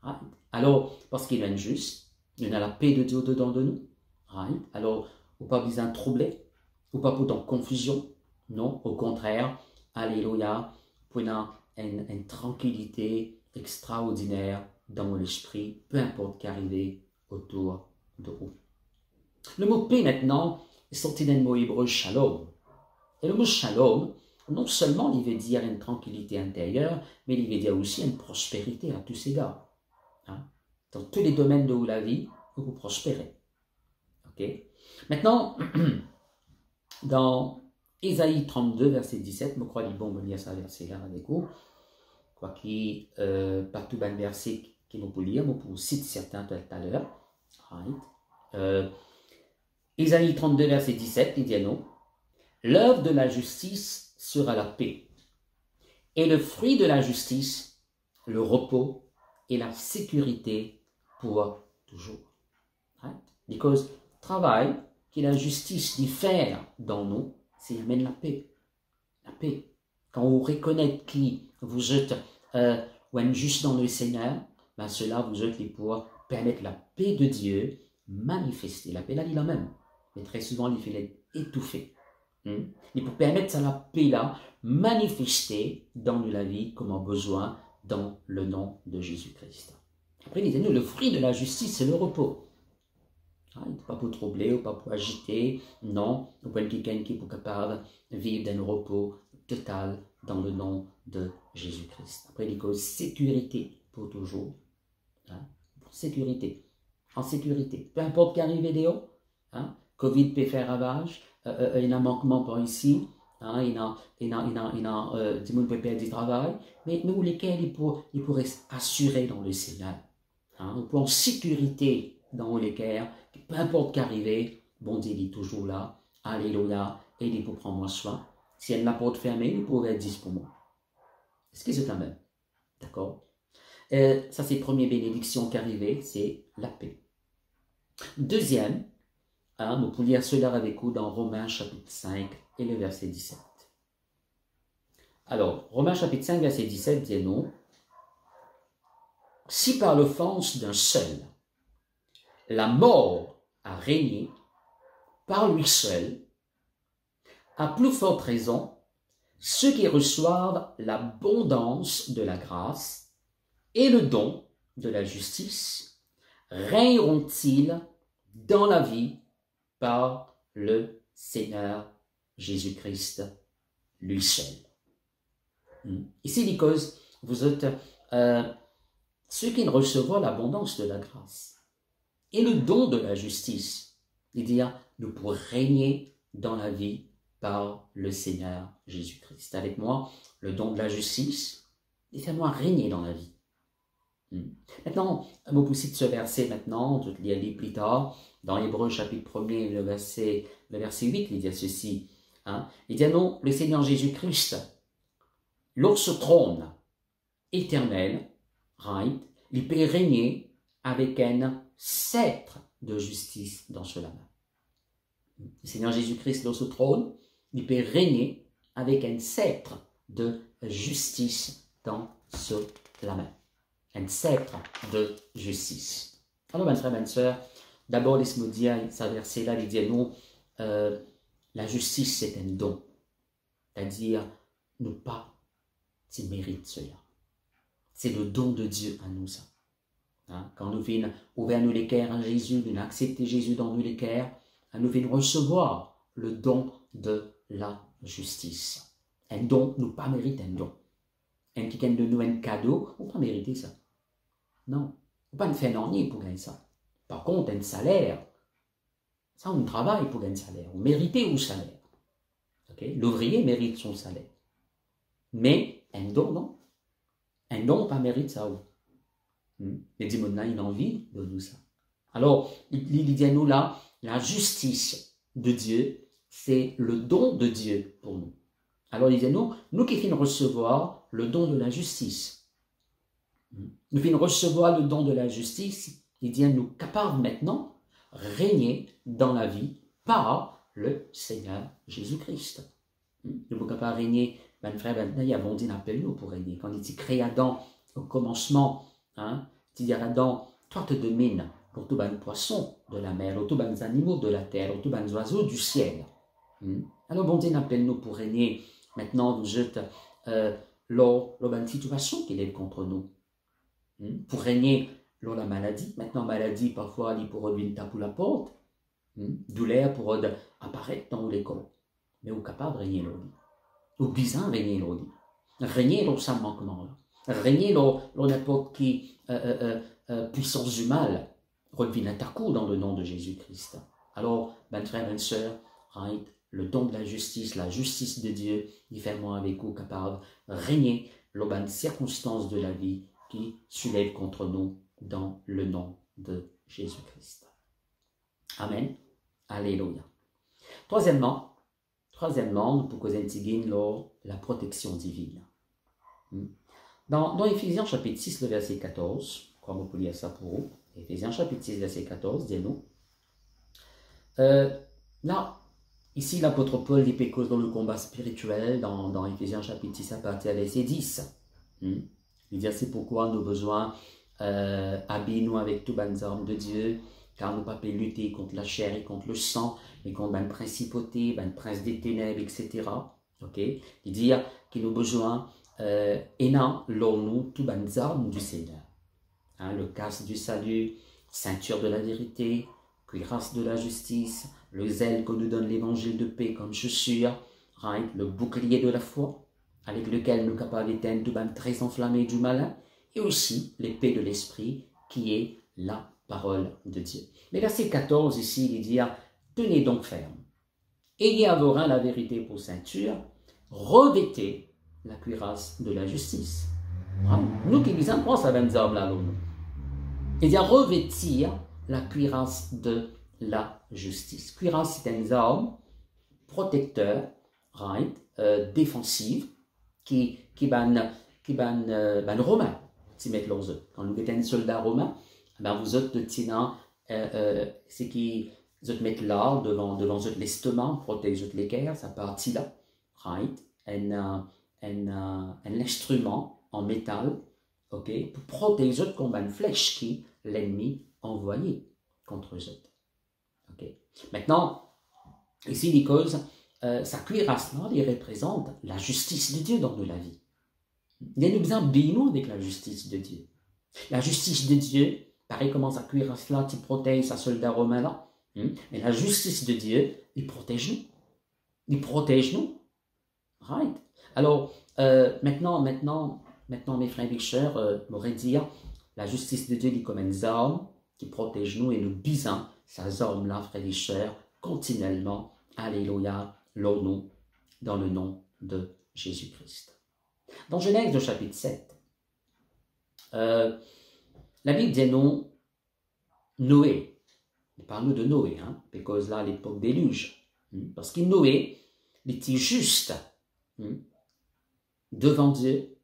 Right? Alors, parce qu'il est juste, il a la paix de Dieu au-dedans de nous. Right? Alors, ou pas besoin de troubler, ou pas pour dans confusion. Non, au contraire, alléluia, pour une tranquillité extraordinaire dans l'esprit, peu importe qu'arrive autour de vous. Le mot paix maintenant est sorti d'un mot hébreu shalom. Et le mot shalom, non seulement il veut dire une tranquillité intérieure, mais il veut dire aussi une prospérité à tous égards. Hein? Dans tous les domaines de la vie, vous prospérez. Okay? Maintenant, dans Ésaïe 32, verset 17, je crois qu'il est bon de lire ce verset-là avec vous. Je crois qu'il pas tout bon verset qu'il nous peut lire, mais pour citer certains tout à l'heure. Right? Ésaïe 32, verset 17, il dit non. L'œuvre de la justice sera la paix, et le fruit de la justice, le repos et la sécurité pour toujours. Right? Because travail que la justice dit faire dans nous, c'est amène la paix. La paix. Quand vous reconnaissez qui vous êtes juste dans le Seigneur, ben cela vous êtes pour permettre la paix de Dieu manifester. La paix là, il la même. Mais très souvent, il fait étouffer. Il peut permettre ça, la paix là, manifester dans la vie comme un besoin dans le nom de Jésus-Christ. Après, il dit nous, le fruit de la justice, c'est le repos. Pas pour troubler ou pas pour agiter, non. Nous pouvons quelqu'un qui est capable de vivre d'un repos total dans le nom de Jésus-Christ. Après, il dit sécurité pour toujours. Sécurité. En sécurité. Peu importe qu'arrive des hauts. Covid peut faire ravage. Il y a un manquement par ici. Il y a des gens qui peuvent perdre du travail. Mais nous, lesquels ils pourraient assurer dans le Seigneur. Nous pouvons en sécurité dans les cœurs. Peu importe qu'arrive, bon Dieu est toujours là. Alléluia. Et il pour prendre soin. Si elle n'a pas de fermée, il pourrait être 10 pour moi. Est-ce que c'est quand même? D'accord? Ça, c'est la première bénédiction qui arrivait, c'est la paix. Deuxième, nous pouvons lire cela avec vous dans Romains chapitre 5 et le verset 17. Alors, Romains chapitre 5, verset 17 dit nous, « Si par l'offense d'un seul, la mort a régné, par lui seul, à plus forte raison, ceux qui reçoivent l'abondance de la grâce et le don de la justice règneront-ils dans la vie par le Seigneur Jésus-Christ lui seul. » Ici, il cause, vous êtes ceux qui ne recevront l'abondance de la grâce et le don de la justice, c'est-à-dire nous pourrons régner dans la vie par le Seigneur Jésus-Christ. Avec moi, le don de la justice, et fais-moi régner dans la vie. Maintenant, un mot aussi de ce verset maintenant, je vais le lire plus tard, dans Hébreux chapitre 1er, le verset 8, il dit ceci, il dit non, le Seigneur Jésus-Christ, lors ce trône éternel, right, il peut régner avec un sceptre de justice dans ce main. Le Seigneur Jésus-Christ, lors ce trône, il peut régner avec un sceptre de justice dans ce main. Un sceptre de justice. Alors, mes frères, mes sœurs, d'abord, laisse-moi dire, ce verset-là, il dit non, la justice, c'est un don. C'est-à-dire, nous pas, tu mérites cela. C'est le don de Dieu à nous, ça. Quand nous venons ouvrir nous les cœurs à Jésus, nous accepter Jésus dans nous les cœurs, nous venons recevoir le don de la justice. Un don, nous pas mérite un don. Un qui de nous un cadeau, on pas mériter ça. Non, on pas faire rien pour gagner ça. Par contre, un salaire, ça on travaille pour gagner un salaire. On mérite un salaire. Okay? L'ouvrier mérite son salaire. Mais un don, non. Un don, pas mérite ça. Les démons, ils ont envie de nous ça. Alors, il dit à nous là, la justice de Dieu, c'est le don de Dieu pour nous. Alors, il dit à nous qui finissons recevoir le don de la justice. Nous finissons recevoir le don de la justice, il dit à nous capables maintenant régner dans la vie par le Seigneur Jésus-Christ. Nous sommes capables de régner, ben frère, il y a bon Dieu appelle nous pour régner. Quand il dit créé Adam au commencement, il dit à Adam, toi te domines pour tous les poissons de la mer, pour tous les animaux de la terre, pour tous les oiseaux du ciel. Alors bon Dieu appelle nous pour régner. Maintenant, vous êtes lors d'une situation qui est contre nous. Pour régner lors de la maladie. Maintenant, maladie, parfois, il pourrait venir taper la porte. Douleur pourrait apparaître dans l'école. Mais vous êtes capable de régner lors de vous êtes besoin de régner lors de régner lors de ça manquement. Régner lors n'importe qui puissance du mal. Revient à ta coup dans le nom de Jésus-Christ. Alors, ben frère, ben sœur, right, le don de la justice de Dieu, il fait moi avec vous capable de régner lors des circonstances de la vie qui soulèvent contre nous dans le nom de Jésus-Christ. Amen. Alléluia. Troisièmement, nous pouvons intégrer la protection divine. Dans Éphésiens chapitre 6, le verset 14, comme on peut lire ça pour vous, Éphésiens chapitre 6, verset 14, dis-nous. Là, ici, l'apôtre Paul dit cause dans le combat spirituel, dans Éphésiens chapitre 6, à partir du verset 10. Il dit, c'est pourquoi nous avons besoin habiller-nous avec toutes les armes de Dieu, car nous ne pouvons pas lutter contre la chair et contre le sang, mais contre une principauté, un prince des ténèbres, etc. Okay? Il dit qu'il nous avons besoin, et non, nous toutes les armes du Seigneur. Le casque du salut, ceinture de la vérité, cuirasse de la justice, le zèle que nous donne l'évangile de paix comme chaussure, le bouclier de la foi, avec lequel nous sommes capables d'éteindre tout très enflammé du malin, et aussi l'épée de l'esprit, qui est la parole de Dieu. Mais verset 14 ici, il dit, tenez donc ferme, ayez à vos reins la vérité pour ceinture, revêtez la cuirasse de la justice. Nous qui disons, prends ça même arme là, il dit revêtir la cuirasse de la justice. Cuirasse, c'est une arme protecteur, défensive, qui ban romain, si mettent leurs œufs. Quand vous êtes un soldat romain, ben vous êtes de tenant, c'est qui vous mettent là devant l'estomac, protège les cœurs, ça partie là, un instrument en métal, ok, pour protéger contre une flèche qui l'ennemi envoyé contre eux. Ok. Maintenant, ici, les causes, sa cuirasse-là, il représente la justice de Dieu dans la vie. Il y a besoin de nous avec la justice de Dieu. La justice de Dieu, pareil comment sa cuirasse-là, qui protège sa soldat romain-là, mais la justice de Dieu, il protège nous. Il protège nous. Right. Alors, maintenant, mes frères et sœurs, m'auraient dit, la justice de Dieu est comme une arme qui protège nous et nous bisons ces armes-là, frères et sœurs, continuellement. Alléluia, l'honneur dans le nom de Jésus-Christ. Dans Genèse, au chapitre 7, la Bible dit non, Noé. Il parle de Noé, parce que là, à l'époque déluge. Parce que Noé, il était juste devant Dieu,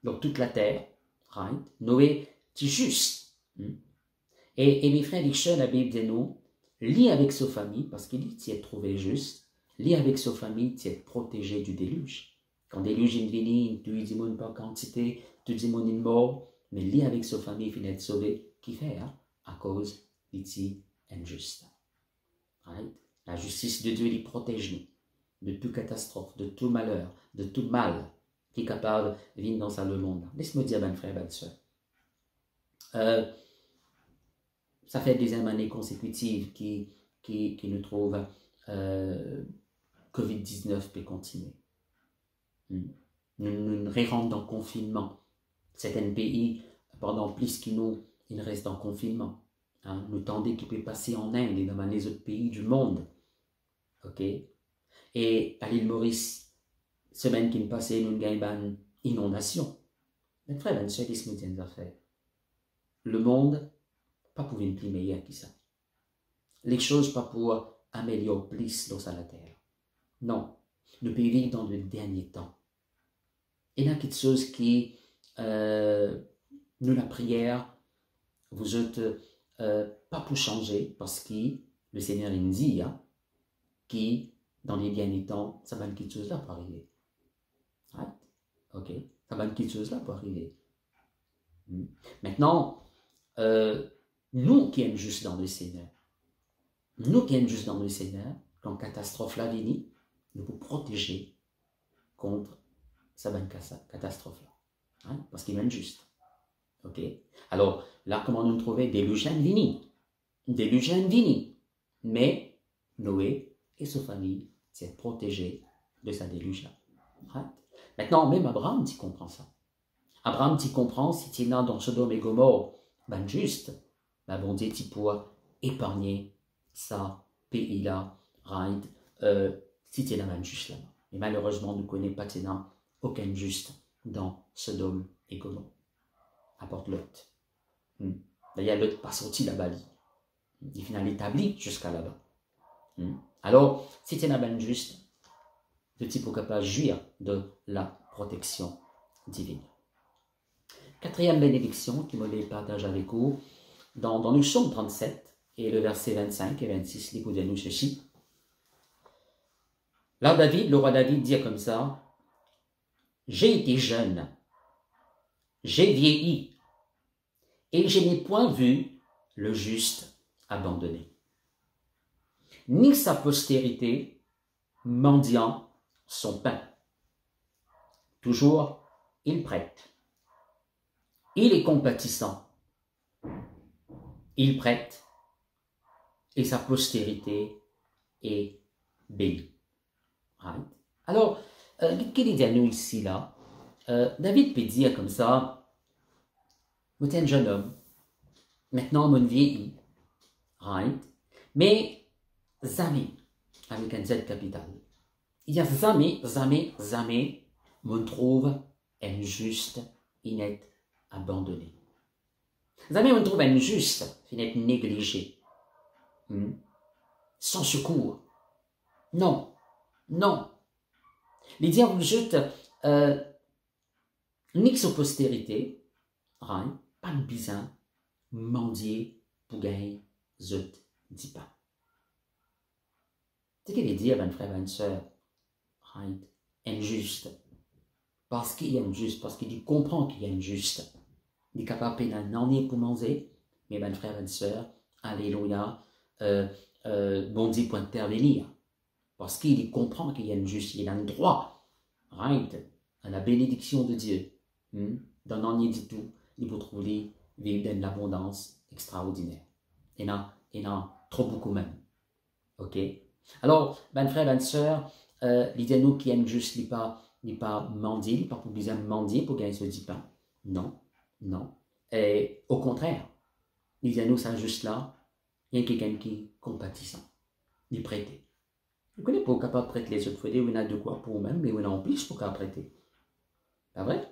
dans toute la terre. Right? Noé était juste. Et mes frères et sœurs, la Bible dit non, lie avec sa famille, parce qu'il est trouvé juste, lie avec sa famille, tu es protégé du déluge. Quand le déluge est venu, tu dis mon pas quantité, tu dis mon mort, mais lie avec sa famille, il être sauvé, qui fait, à cause il est injuste. Right? La justice de Dieu, il protège nous de toute catastrophe, de tout malheur, de tout mal qui est capable de venir dans le monde. Laisse-moi dire, ben frère, ben soeur. Ça fait des années consécutives qui nous trouvent COVID-19 peut continuer. Nous rentrons dans le confinement. Certains pays, pendant plus qu'ils nous, ils restent en confinement. Nous tendons qui peut passer en Inde et dans les autres pays du monde. Ok? Et à l'île Maurice, semaine qui nous passait, nous avons une inondation. Mais frère, ben soeur, qu'est-ce que nous disons à faire? Le monde, pas pour une plus meilleure que ça. Les choses pas pour améliorer plus dans la terre. Non, nous pouvons vivre dans le dernier temps. Il y a quelque chose qui, nous la prière, vous êtes pas pour changer, parce que le Seigneur nous dit, qui dans les derniers temps, ça va être quelque chose là pour arriver. Right? Ok, ça va être quelque chose là pour arriver. Maintenant, nous qui sommes juste dans le Seigneur, quand catastrophe la vient, nous pouvons protéger contre cette catastrophe-là. Parce qu'il est juste. Ok? Alors, là, comment nous trouver? Déluge vini. Mais Noé et sa famille sont protégés de sa déluge-là. Right? Maintenant, même Abraham, tu comprends ça. Abraham, tu comprends, si tu es dans Sodome et Gomorrhe, ben juste, ben bon Dieu, tu pourras épargner ça, pays-là, right? Si tu es dans juste là-bas. Mais malheureusement, nous ne connaissons pas aucun juste dans Sodome et Gomorrhe. Apporte Lot. D'ailleurs, Lot n'est pas sorti là-bas. Il est finalement établi jusqu'à là-bas. Alors, si tu es dans juste, le type est capable de jouir de la protection divine. Quatrième bénédiction qui me partage avec vous, dans le psaume 37 et le verset 25 et 26, écoutez-nous ceci. Là, le roi David dit comme ça, « J'ai été jeune, j'ai vieilli, et je n'ai point vu le juste abandonné, ni sa postérité mendiant son pain. Toujours, il prête. Il est compatissant. Il prête. Et sa postérité est bénie. Right? Alors, qu'est-ce qu'il nous ici là? David peut dire comme ça, vous êtes un jeune homme, maintenant mon vieilli, right? Mais jamais, avec un Z capital. Il y a jamais, on trouve injuste, inette, abandonné. Jamais on trouve injuste, inette, négligé, sans secours. Non. Les diables jetent ni sa postérité, right? Pas de bizarre, mendier pour gagner, zut, dit pas. C'est ce qu'il dit à un frère, à une sœur, right? Injuste. parce qu'il y a une juste, parce qu'il comprend qu'il y a une juste. Il est capable de n'en pour manger, mais ben frères et sœurs, alléluia, bon Dieu pour intervenir, parce qu'il comprend qu'il y a une juste, il a un droit, right, à la bénédiction de Dieu. Dans n'en dit tout, il peut trouver vivre dans l'abondance extraordinaire. Il y en a trop beaucoup même. Ok? Alors, ben frères, ben sœurs, l'idée nous qui aime juste, il n'est pas mendier, il n'est pas pour besoin de mendier pour gagner ce 10 pain. Non, non. Et au contraire, l'idée nous, ça juste là, il y a quelqu'un qui est compatissant, il prête. Vous connaissez pas capable de prêter les autres fois, où il y a de quoi pour eux-mêmes, mais où il y en a en plus pour prêter. Pas vrai?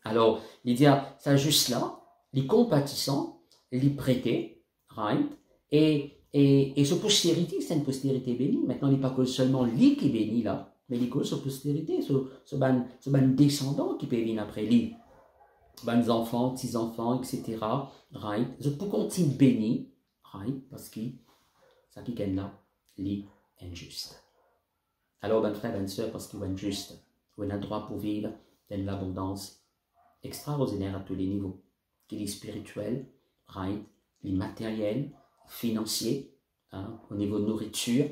Alors, l'idée, ça juste là, il est compatissant, il est prêté, right? Et ce postérité, c'est une postérité bénie. Maintenant, il n'est pas que seulement lui qui est béni là, mais il est que ce postérité, ce ban descendant qui peut venir après lui. Ban enfants, petits-enfants, etc. Right? Je peux continuer béni, right? Parce que ça qui gagne là, lui, injuste. Alors, ben frère, ben soeur, parce qu'il est injuste, on a le droit pour vivre dans l'abondance extraordinaire à tous les niveaux, qu'il est spirituel, right? Il est matériel, financier, au niveau de nourriture,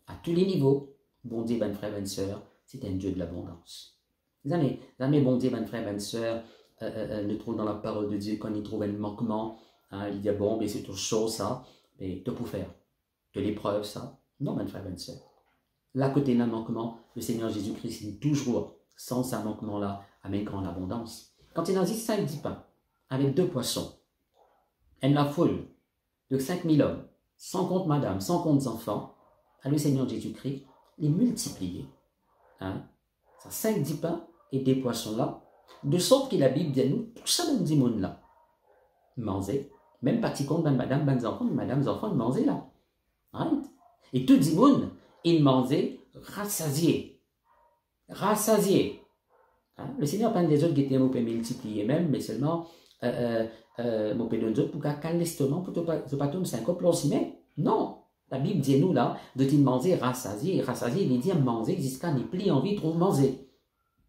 à tous les niveaux. Bon Dieu, ben frère, ben sœur, c'est un Dieu de l'abondance. Jamais bon Dieu, ben frère, ben sœur, ne trouve dans la parole de Dieu quand il trouve un manquement, il dit bon, ben c'est toute chose ça, mais te pour faire de l'épreuve ça. Non, ben frère, ben sœur. Là, côté d'un manquement, le Seigneur Jésus-Christ est toujours sans un manquement-là, avec grande abondance. Quand il a dit 5-10 pains, avec 2 poissons, et la foule de 5000 hommes, sans compte madame, sans compte enfants, à le Seigneur Jésus-Christ, les multiplier. Ça 5-10 pains et des poissons-là, de sorte que la Bible dit nous, tout ça dans le monde-là, manger, même pas petit compte, madame, madame, enfants, manger là. Right? Et tout le monde, il mangeait rassasié. Rassasié. Le Seigneur parle des autres qui étaient multipliés même, mais seulement mon pédon d'autres pour qu'à l'estomac, pour ne pas tomber 5 aussi, mais non. La Bible dit nous là, de te manger rassasié. Rassasié, il dit manger jusqu'à n'est plus envie de manger.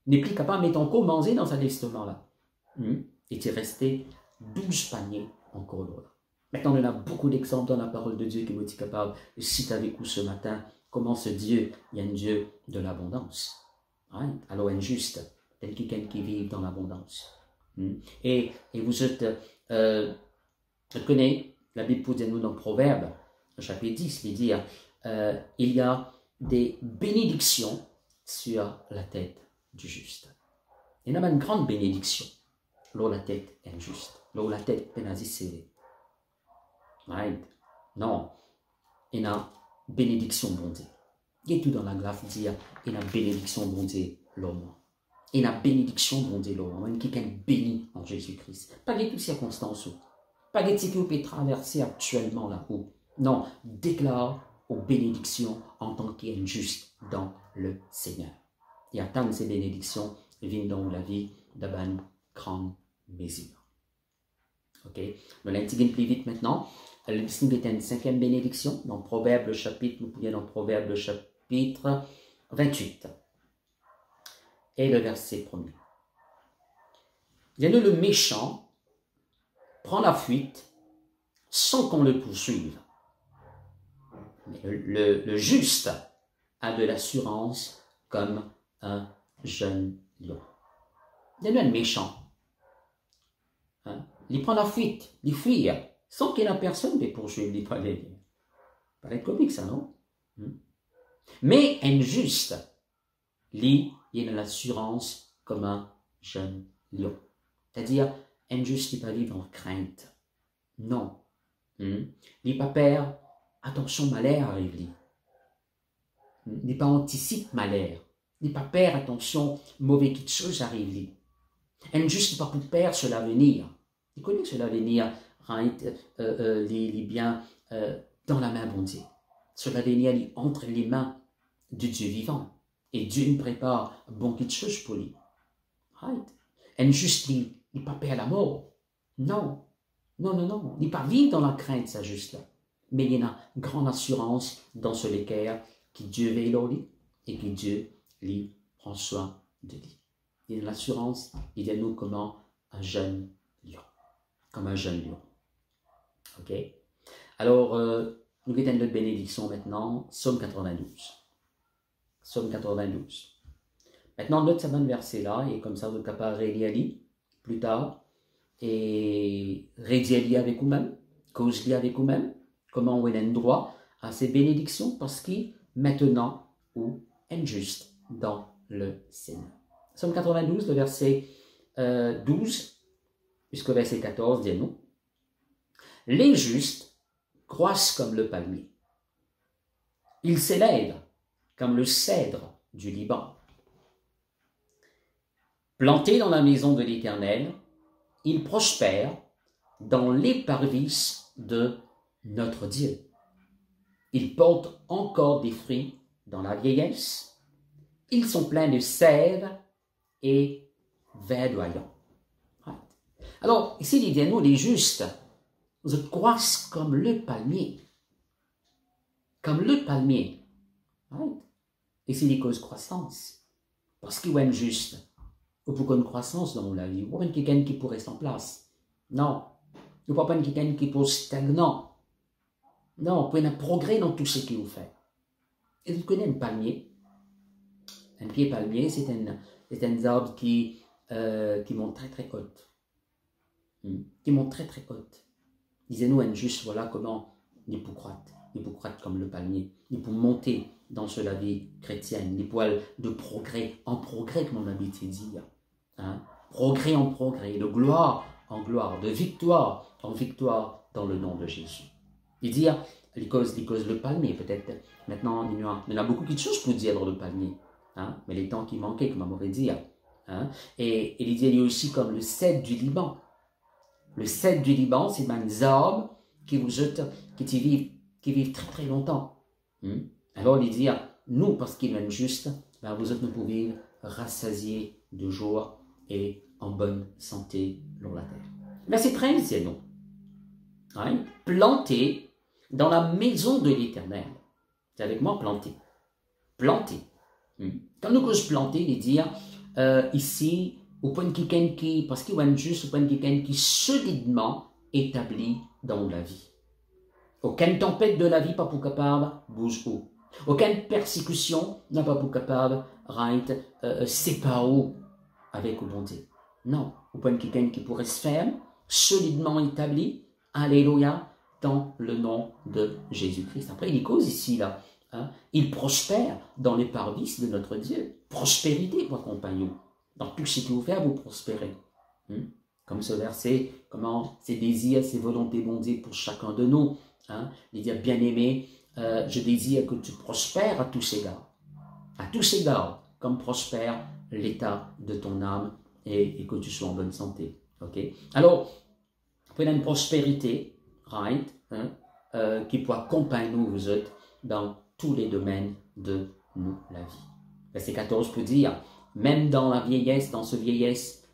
N'est plus capable de mettre encore manger dans cet estomac là. Et tu es resté 12 paniers encore là. Maintenant, on a beaucoup d'exemples dans la parole de Dieu qui m'ont été capable de citer avec vous ce matin comment ce Dieu, il y a un Dieu de l'abondance. Right? Alors, injuste, tel quelqu'un qui vit dans l'abondance. Et vous êtes, je connais, la Bible pour dire nous dans Proverbe, chapitre 10, il dit, il y a des bénédictions sur la tête du juste. Il y en a une grande bénédiction, là la tête est injuste, là la tête est serrée. Right? Non, il y a une bénédiction bon Dieu. Il y a tout dans la graphe dire, il y a une bénédiction bon Dieu l'homme. Il y a une bénédiction bon Dieu l'homme. Il y a quelqu'un béni en Jésus-Christ. Pas de toutes circonstances. Pas de ce que vous pouvez traverser actuellement là-haut. Non, déclare aux bénédictions en tant qu'injuste dans le Seigneur. Et attendre ces bénédictions viennent dans la vie d'Aban grande mesure. Ok? Nous l'intiguons plus vite maintenant. Le distingue est une 5e bénédiction dans Proverbe chapitre, nous pouvons dans Proverbe chapitre 28. Et le verset 1er. Il y a le méchant prend la fuite sans qu'on le poursuive. Mais le juste a de l'assurance comme un jeune lion. Il y a le méchant. Il prend la fuite, il fuit, sans qu'il y ait personne pour poursuivre. Il pas être comique ça, non? Mais injuste, lui, il a l'assurance comme un jeune lion. C'est-à-dire, injuste, il ne pas vivre en crainte. Non. Il n'est pas peur, attention, malheur arrive, lui. Il n'est pas anticipe malheur. Il n'est pas peur, attention, mauvais quelque chose arrive, lui. Injuste, il n'est pas pour peur sur l'avenir. Il connaît que sur l'avenir, il est bien dans la main bon Dieu. Sur l'avenir, il est entre les mains du Dieu vivant. Et Dieu nous prépare bon quelque chose pour lui. Right? Injuste, il n'est pas peur à la mort. Non. Non. Il n'est pas vivre dans la crainte, ça juste là. Mais il y a une grande assurance dans ce lécaire que Dieu veille sur lui et que Dieu lui prend soin de lui. il y a l'assurance, il y a nous comment un jeune lion. Comme un jeune lion. Ok? Alors, nous avons notre bénédiction maintenant, Psaume 92. Psaume 92. Maintenant, notre ce verset-là, et comme ça, vous êtes capable de relire plus tard, et redire avec vous-même, cause avec vous-même, comment on a droit à ces bénédictions, parce qu'il maintenant ou injuste dans le Seigneur. Psaume 92, le verset 12, jusqu'au verset 14, dit-nous, les justes croissent comme le palmier. Ils s'élèvent comme le cèdre du Liban. Plantés dans la maison de l'Éternel, ils prospèrent dans les parvis de notre Dieu. Ils portent encore des fruits dans la vieillesse. Ils sont pleins de sève et verdoyants. Alors, ici, il dit à nous, les justes, vous croissent comme le palmier. Comme le palmier. Ici, il y a cause croissance. Parce qu'il y a une juste. Ou pour une croissance dans la vie. Ou pas quelqu'un qui pourrait rester en place. Non. Ou pas quelqu'un qui pourrait stagnant. Non, vous pouvez un progrès dans tout ce que vous faites. Et vous connaissez un palmier. Un pied palmier, c'est un arbre qui monte très très haute. Qui monte très très haute. Disez-nous un juste, voilà comment il peut croître comme le palmier. Il peut monter dans la vie chrétienne. Les poils de progrès en progrès, comme on a l'habitude de dire. Progrès en progrès, de gloire en gloire, de victoire en victoire dans le nom de Jésus. Et dire, les causes le palmier, peut-être, maintenant, il y a beaucoup de choses pour dire dans le palmier, mais les temps qui manquaient, comme on m'aurait dit. Et il dit, il y a aussi comme le cèdre du Liban. Le cèdre du Liban, c'est des arbres qui vivent très très longtemps. Alors il dit, nous, parce qu'ils viennent juste, vous autres, nous pouvons vivre rassasiés de joie et en bonne santé dans la terre. Verset 13, c'est nous. Plantés dans la maison de l'Éternel. C'est avec moi, planté. Planté. Quand nous cause planté, il dit ici, au point de quelqu'un qui, parce qu'il y a juste au point de quelqu'un qui solidement établi dans la vie. Aucune tempête de la vie pas pour capable bouge où. Aucune persécution n'a pas pour capable séparer avec le bon Dieu. Non, au point de quelqu'un qui pourrait se faire solidement établi, alléluia, dans le nom de Jésus-Christ. Après, il cause ici, là, il prospère dans les parvis de notre Dieu. Prospérité, mon compagnon. Dans tout ce que vous faites, vous prospérez. Comme ce verset, comment ses désirs, ses volontés bon Dieu pour chacun de nous. Il dit, bien-aimé, je désire que tu prospères à tous égards. À tous égards, comme prospère l'état de ton âme et que tu sois en bonne santé. Okay? Alors, vous avez une prospérité, qui peut accompagner nous, vous autres, dans tous les domaines de nous, la vie. Verset 14 peut dire, même dans la vieillesse, dans ce vieillesse,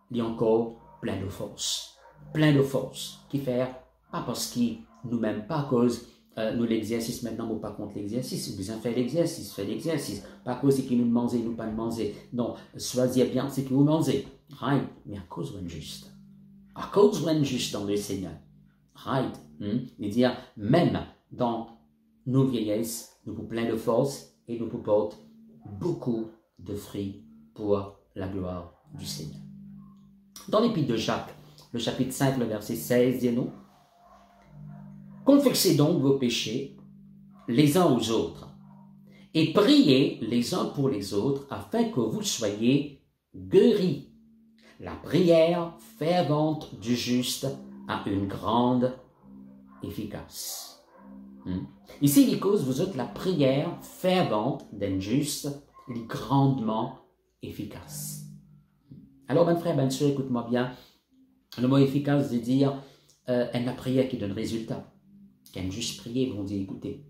il y a encore plein de force. Plein de force. Qui fait, pas parce qu'il nous-mêmes, pas à cause nous l'exercice maintenant, ou pas contre l'exercice. Vous avez fait l'exercice. Pas à cause qu'il nous mangez, nous pas de manger. Non, choisissez bien ce que vous mangez. Mais à cause d'un juste. À cause d'un juste dans le Seigneur. Il dit, même dans nos vieillesses, nous pouvons plein de force et nous pouvons porter beaucoup de fruits pour la gloire du Seigneur. Dans l'épître de Jacques, le chapitre 5, le verset 16, dit-nous, confessez donc vos péchés les uns aux autres et priez les uns pour les autres afin que vous soyez guéris. La prière fervente du juste a une grande efficace. Ici, il cause vous autres la prière fervente d'un juste est grandement efficace. Alors, mon frère, bien sûr, écoute-moi bien. Le mot efficace veut dire la prière qui donne résultat. Quand juste prier, vont dire écoutez.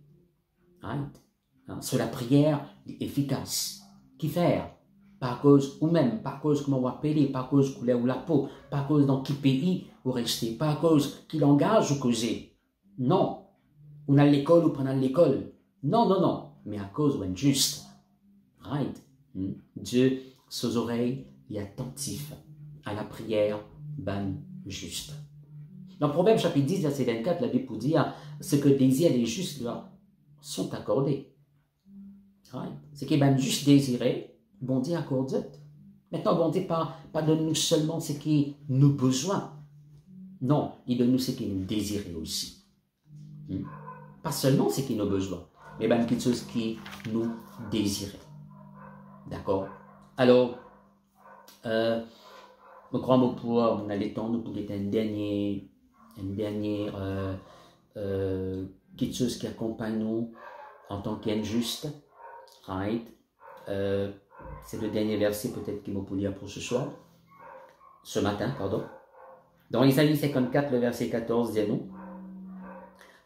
Sur la prière efficace. Qui faire? Pas à cause, ou même, pas à cause comment on va appeler, pas à cause couleur ou la peau, pas à cause dans quel pays vous restez, pas à cause qui langage vous causez. Non. On a l'école ou pendant l'école. Non. Mais à cause d'un juste. Dieu, ses oreilles et attentif à la prière ban juste. Dans Proverbe chapitre 10, verset 24, la Bible pour dire ce que désirent les justes leur sont accordés. Right? Ce qui est ban juste désiré, bon Dieu accorde. Maintenant, bon Dieu pas donne-nous seulement ce qui nous besoin. Non, il donne nous ce qui nous désire aussi. Pas seulement ce qui nous besoin, mais ben quelque chose qui nous désire. D'accord? Alors, je crois que pour on a le temps pour une dernière quelque chose qui accompagne nous en tant qu'injuste. Right? C'est le dernier verset peut-être qu'il m'a pour lire pour ce matin, pardon. Dans Isaïe 54, le verset 14, dit nous,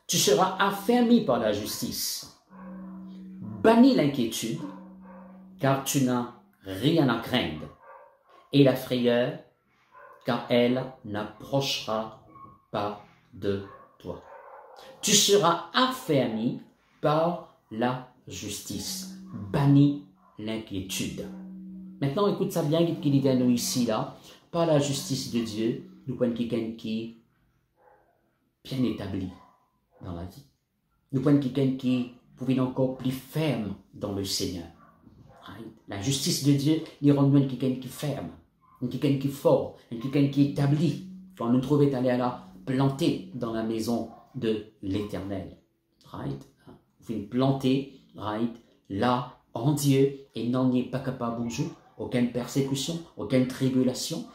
tu seras affermi par la justice, banni l'inquiétude, car tu n'as rien à craindre, et la frayeur, car elle n'approchera pas de toi. Tu seras affermi par la justice, banni l'inquiétude. Maintenant, écoute ça bien, qu'il dit à nous ici, là, par la justice de Dieu, nous prenons quelqu'un qui est bien établi dans la vie. Nous prenons quelqu'un qui pouvait encore plus ferme dans le Seigneur. La justice de Dieu, il rend nous quelqu'un qui est ferme, quelqu'un qui est fort, quelqu'un qui est établi. Quand nous trouvons aller à la planter dans la maison de l'Éternel. Right? Vous faites planter, right? Là, en Dieu, et non n'est pas capable de bouger. Aucune persécution, aucune tribulation,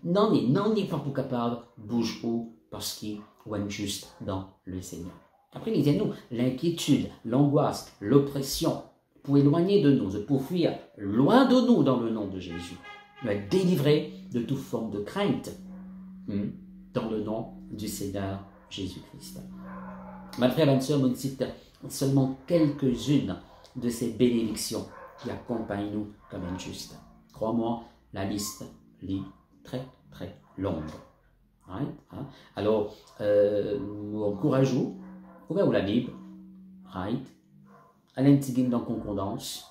non n'est pas capable de bouger parce qu'il est juste dans le Seigneur. Après, il dit nous, l'inquiétude, l'angoisse, l'oppression, pour éloigner de nous, pour fuir loin de nous dans le nom de Jésus, nous être délivrés de toute forme de crainte dans le nom du Seigneur Jésus-Christ. Ma frère et ma soeur, on cite seulement quelques-unes de ces bénédictions qui accompagnent nous comme injustes. Crois-moi, la liste est très, très longue. Right? Alors, nous encourageons, ouvrez la Bible, right? Allez un petit guide dans Concordance.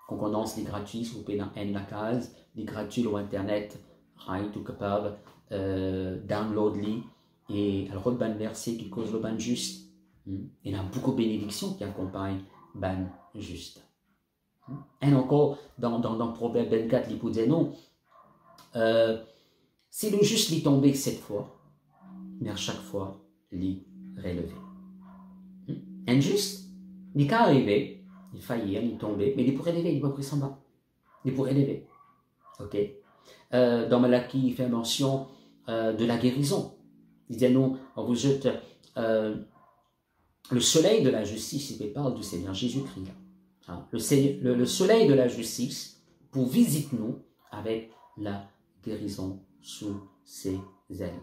Concordance, est gratuit, si vous pouvez dans la case, est gratuit sur Internet, right? Tout capable, download-les, et alors, le ban verset qui cause le ban juste. Il y a beaucoup de bénédictions qui accompagnent le ban juste. Et encore, dans Proverbe 24, il peut dire non, si le juste l'est tombé 7 fois, mais à chaque fois, l'est relevé. Injuste, il n'est qu'à arriver, il faillir, il est tombé, mais il est pour relever, il n'est pas pris s'en bas. Il est pour relever. Ok? Dans Malachie, il fait mention de la guérison. Il dit non, on vous jette le soleil de la justice, il parle du Seigneur Jésus-Christ. Le soleil de la justice pour visiter nous avec la guérison sous ses ailes.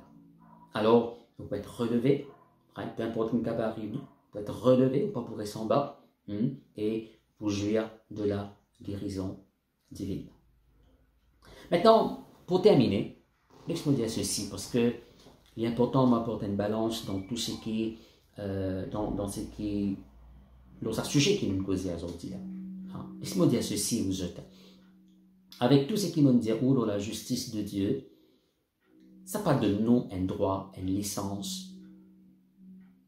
Alors, vous pouvez être relevé, peu importe une cas arrive, vous pouvez être relevé, pas pour rester en bas, et vous jouir de la guérison divine. Maintenant, pour terminer, laisse-moi dire ceci, parce que il est important de m'apporter une balance dans tout ce qui dans un sujet qui nous cause aujourd'hui. Laisse-moi dire ceci, vous autres. Avec tout ce qui nous déroule dans la justice de Dieu, ça n'a pas de nous un droit, une licence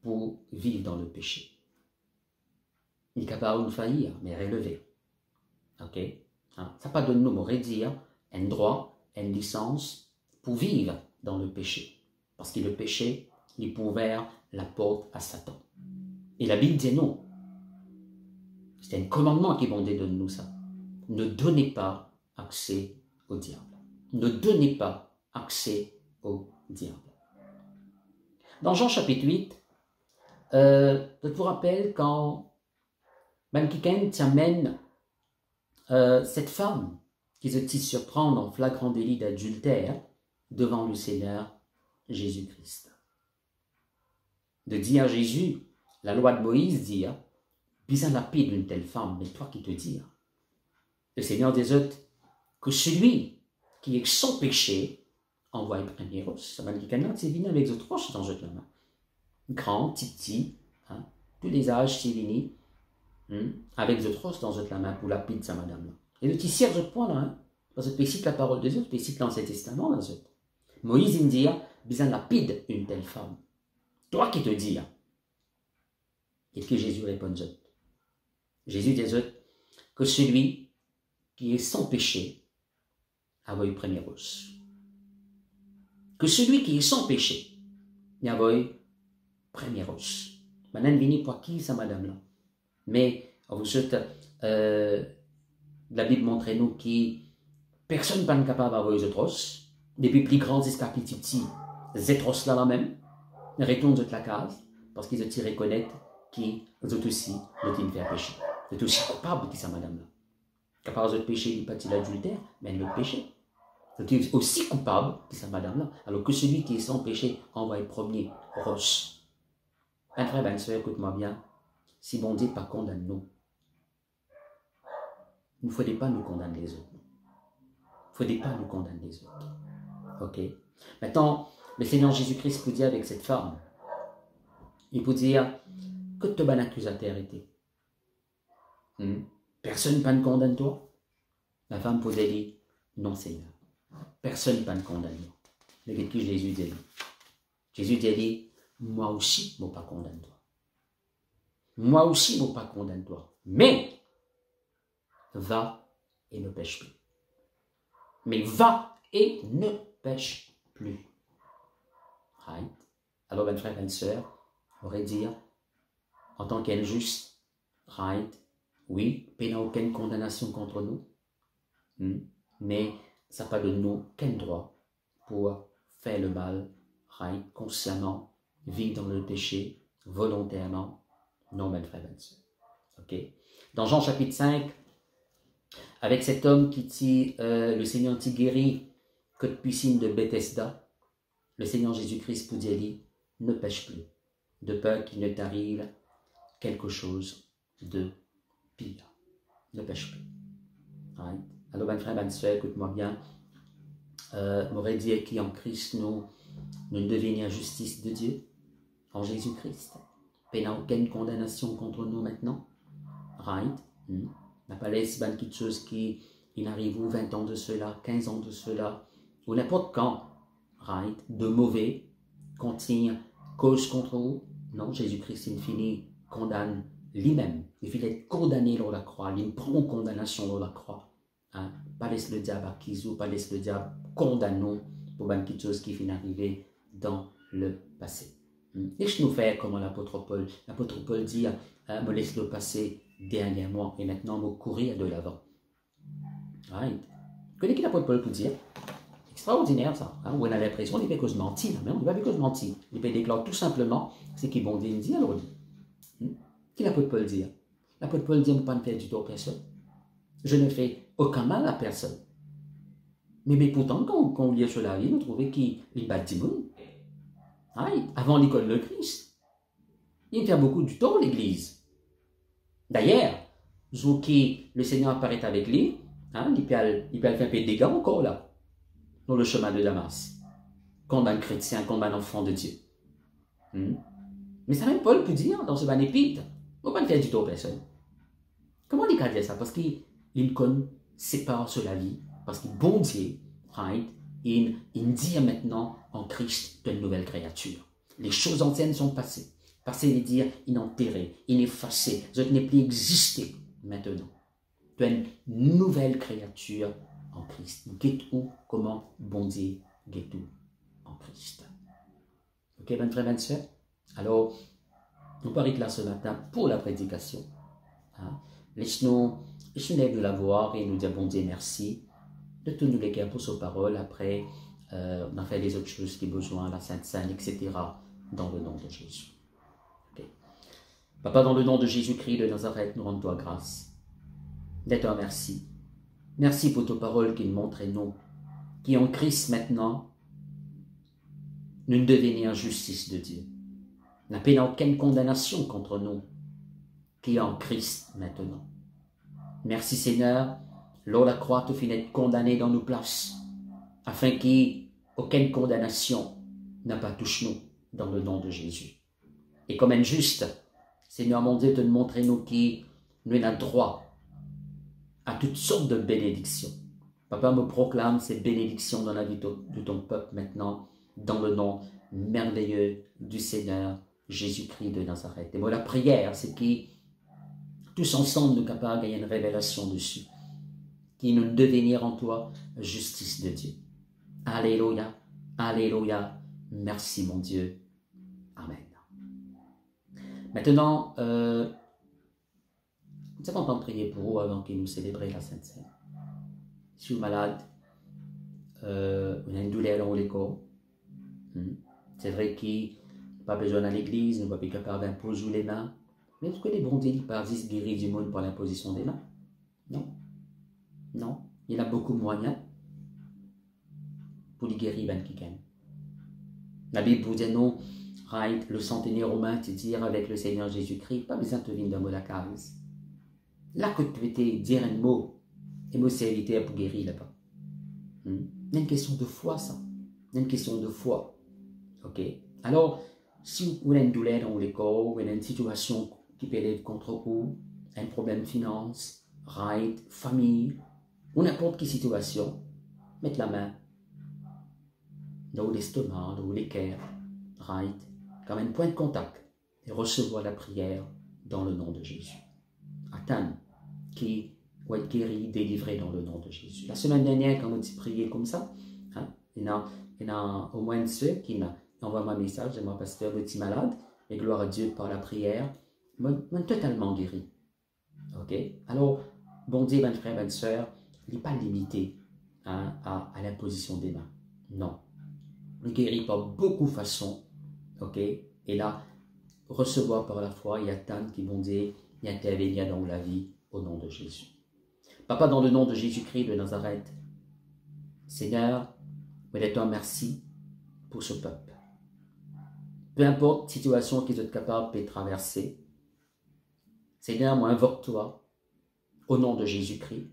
pour vivre dans le péché. Il est capable de faillir, mais relever. Ok? Ça n'a pas de nous, on dire, un droit, une licence pour vivre dans le péché. Parce que le péché, il peut ouvrir la porte à Satan. Et la Bible dit non. C'est un commandement qui donne de nous ça. Ne donnez pas accès au diable. Ne donnez pas accès au diable. Dans Jean chapitre 8, je vous rappelle quand même quelqu'un t'amène cette femme qui se dit surprendre en flagrant délit d'adultère devant le Seigneur Jésus-Christ. De dire à Jésus, la loi de Moïse dit, bien lapide d'une telle femme, mais toi qui te dis, le Seigneur des autres, que celui qui est sans péché envoie le premier rose. Ça va dire quelqu'un qui venu avec d'autres roches dans la main. Grand, petit, tous les âges, c'est venu, avec d'autres roches dans la main pour lapide sa madame. Et le petit cierge point là, Parce que tu cites la parole de Dieu, tu cites l'Ancien Testament dans eux. Moïse il dit, bien lapide une telle femme. Toi qui te dis, et que Jésus répond à eux. Jésus dit à eux que celui qui est sans péché a eu premier rose. Que celui qui est sans péché a eu premier rose. Maintenant, il vient pour qui ça, madame là? Mais, vous êtes, la Bible montre nous que personne n'est pas capable d'avoir les autres. Depuis plus grands jusqu'à petit petit, ces autres là même, retournent de la case parce qu'ils se reconnaissent qu'ils ont aussi le faire péché. Ils sont aussi coupables que ça, madame là. Capable de péché, il pas l'adultère, mais le péché. Ils sont aussi coupables que ça, madame là. Alors que celui qui est sans péché envoie le premier roche. Un frère, une soeur, écoute-moi bien. Si bon Dieu pas condamne nous, il ne faudrait pas nous condamner les autres. Il ne faudrait pas nous condamner les autres. Ok? Maintenant, le Seigneur Jésus-Christ peut dire avec cette femme, il peut dire que te ban accusateur était. Personne ne condamne toi. La femme peut dire, non Seigneur, personne ne condamne toi. Mais qu'est-ce que Jésus dit? Jésus dit, moi aussi, je ne vais pas condamner toi. Moi aussi, je ne vais pas condamner toi. Mais, va et ne pêche plus. Mais va et ne pêche plus. Right? Alors, ben frère, ben sœur, on aurait dire, en tant qu'injuste, right? Oui, il n'y a aucune condamnation contre nous. Mais ça n'a pas de nous aucun droit pour faire le mal, right? Consciemment, vivre dans le péché, volontairement. Non, ben frère, ben sœur. Ok? Dans Jean chapitre 5, avec cet homme qui dit, le Seigneur t'y guérit que de piscine de Bethesda, le Seigneur Jésus-Christ pour dire, ne pêche plus, de peur qu'il ne t'arrive quelque chose de pire. Ne pêche plus. Right? Alors, ben frère, ben sœur, écoute-moi bien, m'aurait dit qui en Christ nous devenons la justice de Dieu, en Jésus-Christ. Il n'y a aucune condamnation contre nous maintenant. Right? N'a pas laissé quelque chose qui il arrive 20 ans de cela, 15 ans de cela, ou n'importe quand, right, de mauvais, continue, cause contre vous. Non, Jésus-Christ, il finit, condamne lui-même. Il finit être condamné dans la croix. Il prend condamnation dans la croix. Hein? Pas laisse le diable acquise, pas laisse le diable condamner pour quelque chose qui finit arriver dans le passé. Et je nous fais comme l'apôtre Paul. L'apôtre Paul dit, me laisse le passé derrière moi et maintenant me courir de l'avant. Right. Connais-vous l'apôtre Paul pour dire? Extraordinaire ça. Hein? On a l'impression qu'il fait cause mentir, mais on ne fait pas cause mentir. Il peut déclarer tout simplement ce qu'il bon Dieu dit alors dit. Qu'est-ce que l'apôtre Paul dit? L'apôtre Paul dit, je ne pas faire du tort à personne. Je ne fais aucun mal à personne. Mais pourtant, quand on lit sur la vie, on trouve qu'il bat du monde. Avant l'école de Christ, il fait beaucoup du tort l'église. D'ailleurs, le Seigneur apparaît avec lui, il peut faire un peu de dégâts encore là, dans le chemin de Damas, contre un chrétien, contre un enfant de Dieu. Mais ça même Paul peut dire dans ce ban épître, on ne peut pas faire du tort à personne. Comment il peut dire ça? Parce qu'il sépare sur la vie, parce qu'il bon Dieu, right? Il dit maintenant en Christ une nouvelle créature. Les choses anciennes sont passées. Passé veut dire inenterré, ineffacé, je n'ai plus existé maintenant. Tu es une nouvelle créature en Christ. Get où, comment, bon Dieu, get où en Christ. Ok, ben frère, ben sœur? Alors, nous parlons là ce matin pour la prédication. Laisse-nous de la voir et nous dire bon Dieu merci de tout nous léguer pour sa parole. Après, on a fait les autres choses qui ont besoin, la Sainte Seine, etc. dans le nom de Jésus. Okay. Papa, dans le nom de Jésus-Christ de Nazareth, nous rendons-toi grâce. D'être merci. Merci pour ta parole qui nous montre nous, qui en Christ maintenant, nous devenons en justice de Dieu. N'a pas aucune condamnation contre nous, qui est en Christ maintenant. Merci Seigneur, lors la croix, tu finis d'être condamné dans nos places, afin qu'aucune condamnation n'a pas touché nous dans le nom de Jésus. Et comme injuste, Seigneur mon Dieu, de nous montrer nous qui nous avons droit à toutes sortes de bénédictions. Papa, me proclame ces bénédictions dans la vie de ton peuple maintenant, dans le nom merveilleux du Seigneur Jésus-Christ de Nazareth. Et moi, la prière, c'est que tous ensemble, nous capables de gagner une révélation dessus, qui nous devenir en toi justice de Dieu. Alléluia, alléluia, merci mon Dieu. Amen. Maintenant, nous sommes en train de prier pour vous avant que nous célébrions la Sainte Seine. Si vous êtes malade, vous avez une douleur dans le corps. C'est vrai qu'il n'y a pas besoin d'aller à l'église, nous ne sommes pas capables d'imposer les mains. Mais est-ce que les bons dieux parlent guérir du monde par l'imposition des mains? Non. Non. Il y en a beaucoup de moyens pour les guérir ben qui gagnent. La Bible vous dit non, le centenaire romain, te dire avec le Seigneur Jésus-Christ, pas besoin de te venir dans la case. Là que tu peux dire un mot, et mot serviteur pour guérir là-bas. C'est une question de foi, ça. C'est une question de foi. Ok? Alors, si vous avez une douleur dans le corps, vous avez une situation qui peut aller contre vous, un problème de finance, famille, ou n'importe quelle situation, mettez la main dans l'estomac, dans les cœurs, comme un point de contact, et recevoir la prière dans le nom de Jésus. Attends, qui va être guéri, délivré dans le nom de Jésus. La semaine dernière, quand on dit prier comme ça, il y a au moins ceux qui m'envoient un message, moi, pasteur, je suis malade, et gloire à Dieu par la prière, je suis totalement guéri. Ok? Alors, bon Dieu, ben frère, ben soeur, il n'est pas limité à l'imposition des mains. Non. Il guérit par beaucoup de façons. Ok? Et là, recevoir par la foi et attendre qu'ils vont dire et intervenir dans la vie au nom de Jésus. Papa, dans le nom de Jésus-Christ de Nazareth, Seigneur, je te remercie pour ce peuple. Peu importe la situation qu'ils sont capables de traverser, Seigneur, moi invoque-toi au nom de Jésus-Christ.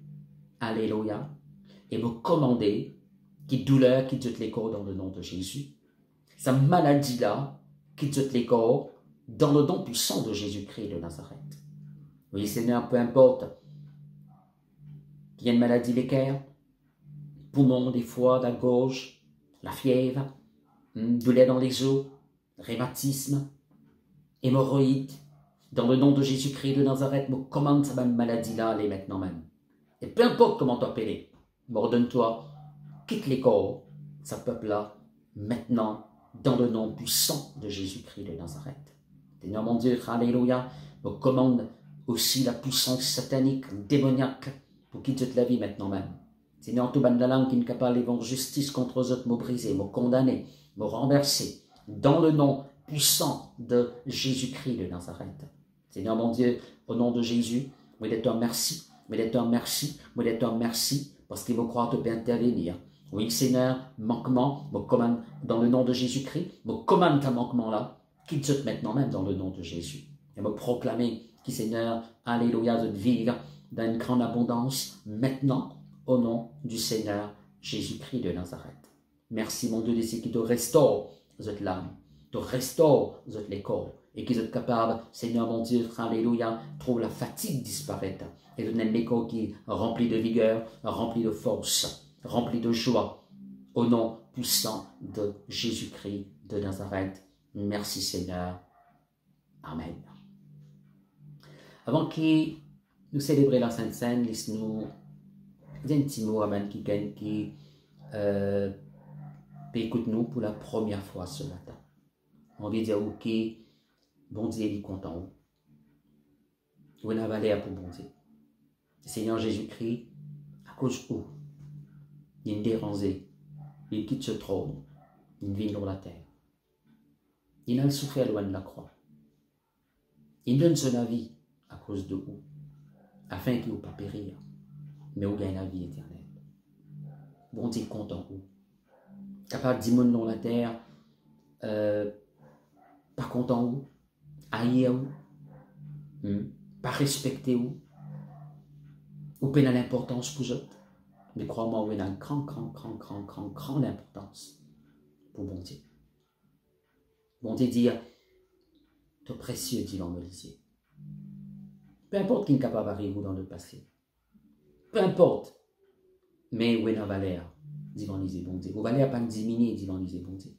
Alléluia. Et me commander qui douleur qui te les corps dans le nom de Jésus. Sa maladie-là qui te les corps dans le nom puissant de Jésus-Christ de Nazareth. Oui, Seigneur, peu importe qu'il y ait une maladie d'équerre, poumon, des foies, de la gorge, la fièvre, douleur dans les os, rhumatisme, hémorroïdes, dans le nom de Jésus-Christ de Nazareth, me commande cette maladie-là, aller maintenant même. Et peu importe comment t'appeler, m'ordonne-toi, quitte les corps, ce peuple-là, maintenant, dans le nom puissant de Jésus-Christ de Nazareth. Seigneur mon Dieu, alléluia, me commande aussi la puissance satanique, démoniaque, pour quitter toute la vie maintenant même. Seigneur, tout ban de la langue qui n'est capable de vendre justice contre eux autres, me briser, me condamner, me renverser, dans le nom puissant de Jésus-Christ de Nazareth. Seigneur mon Dieu, au nom de Jésus, moi je te remercie, moi je te remercie, moi je te remercie, parce qu'il me croit te peut intervenir. Oui, Seigneur, manquement, me commande dans le nom de Jésus-Christ, me commande ta manquement-là, quitte maintenant même dans le nom de Jésus. Et me proclamer qui, Seigneur, alléluia, de vivre dans une grande abondance, maintenant, au nom du Seigneur Jésus-Christ de Nazareth. Merci, mon Dieu, de ce qui te restaure, cette l'âme, te restaure, les corps, et qui est capable, Seigneur, mon Dieu, alléluia, trouve la fatigue disparaître, et de donner les corps qui est rempli de vigueur, rempli de force, rempli de joie, au nom puissant de Jésus-Christ de Nazareth. Merci, Seigneur. Amen. Avant que nous célébrions la Sainte Seine, laisse-nous un petit mot, amen, qui écoute nous pour la première fois ce matin. On veut dire, ok, bon Dieu est content. Ou la valeur pour bon Dieu. Seigneur Jésus-Christ, à cause où il est dérangé, il quitte ce trône, il vit dans la terre. Il a souffert loin de la croix. Il donne son vie à cause de vous, afin qu'il ne pas périr, mais vous gagne la vie éternelle. Bon Dieu content vous. Capable de dire dans la terre, pas content vous, haïr vous, pas respecter vous, ou peine l'importance pour eux. Mais crois-moi, vous avez une grande importance pour bon Dieu. Bon Dieu dit, ton précieux dit l'homme lisier. Peu importe qui est capable d'arriver dans le passé. Peu importe Mais où est la valeur, disons les bon Dieu. Vous valeur pas diminuer, disons les bon Dieu.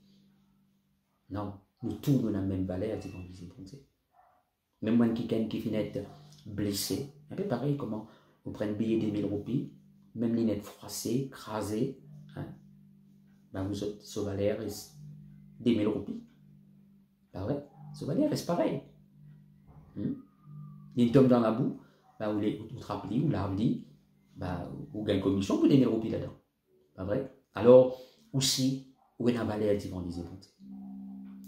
Non, nous tous nous avons la même valeur, disons les bon Dieu. Même moi qui finit blessé, un peu pareil, comment vous prenez un billet de 1000 roupies, même les nets froissés, crasés, hein, ben vous êtes ce valeur est des 1000 roupies. Pas vrai? Ce valeur est pareil. Il tombe dans la boue, ben vous trappez, vous l'avez, ben vous gagnez commission pour des 1000 roupies là-dedans. Pas vrai? Alors, aussi, où est la valeur devant les ébondis?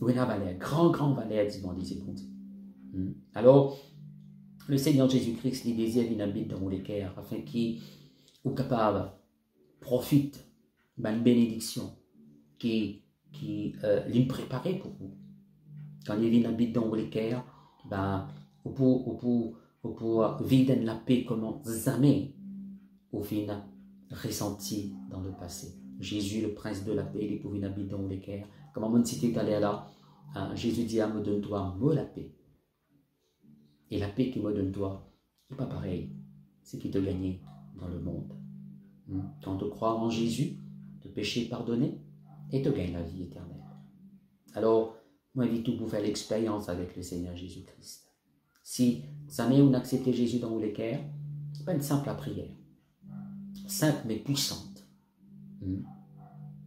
Où est la valeur? Grand valeur devant les ébondis. Alors, le Seigneur Jésus-Christ, il désire une habite dans les cœurs, afin qu'il soit capable, profite d'une bénédiction qui l'est préparée pour vous. Quand il vient habite dans les cœurs, ben, vous pouvez vivre dans la paix comme jamais au final ressenti dans le passé. Jésus, le prince de la paix, il pouvait habiter dans les cœurs. Comme on dit tout à l'heure là, Jésus dit à me donne-toi, moi la paix. Et la paix qui me donne toi, n'est pas pareil. C'est qui te gagne dans le monde. Quand tu crois en Jésus, te péché pardonné, et te gagne la vie éternelle. Alors, moi, j'invite tout pour faire l'expérience avec le Seigneur Jésus-Christ. Si jamais on accepte Jésus dans les cœurs, ce n'est pas une simple prière. Simple mais puissante.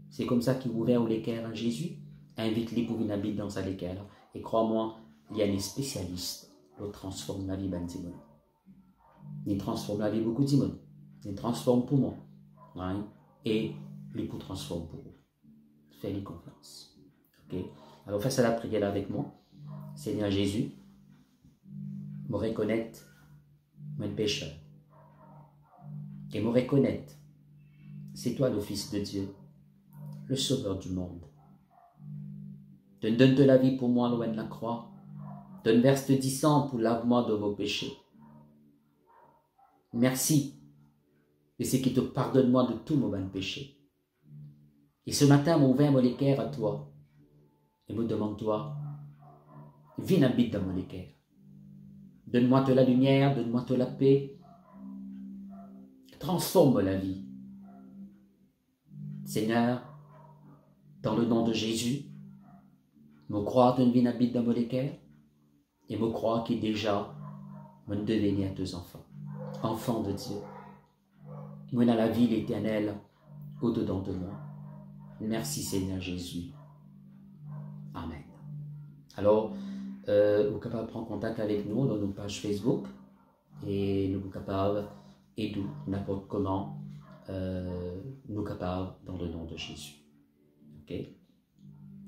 C'est comme ça qu'il ouvre les cœurs à Jésus, invite-les pour une habite dans sa cœurs. Et crois-moi, il y a des spécialistes qui transforment la vie de Simon. Ils transforment la vie de beaucoup de Simon. Ils transforment pour moi. Ouais. Et les pour transforment pour vous. Fais-les confiance. Ok? Alors fais ça la prière avec moi. Seigneur Jésus, me reconnaître mon pécheur. Et me reconnaître, c'est toi le Fils de Dieu, le Sauveur du monde. Donne-toi la vie pour moi loin de la croix. Donne verse du sang pour lave-moi de vos péchés. Merci de ce qui te pardonne-moi de tous mes bons péchés. Et ce matin, mon ouvert mon cœur à toi et me demande-toi, viens habite dans mon cœur. Donne-moi de la lumière, donne-moi de la paix. Transforme la vie. Seigneur, dans le nom de Jésus, me crois que viens habite dans mon cœur et me crois qu'il déjà me devenir deux enfants. Enfants de Dieu. Moi, dans la vie l'éternel au-dedans de moi. Merci Seigneur Jésus. Amen. Alors, vous êtes capable de prendre contact avec nous dans nos pages Facebook et nous sommes capables d'aider n'importe comment nous sommes capables dans le nom de Jésus. Ok.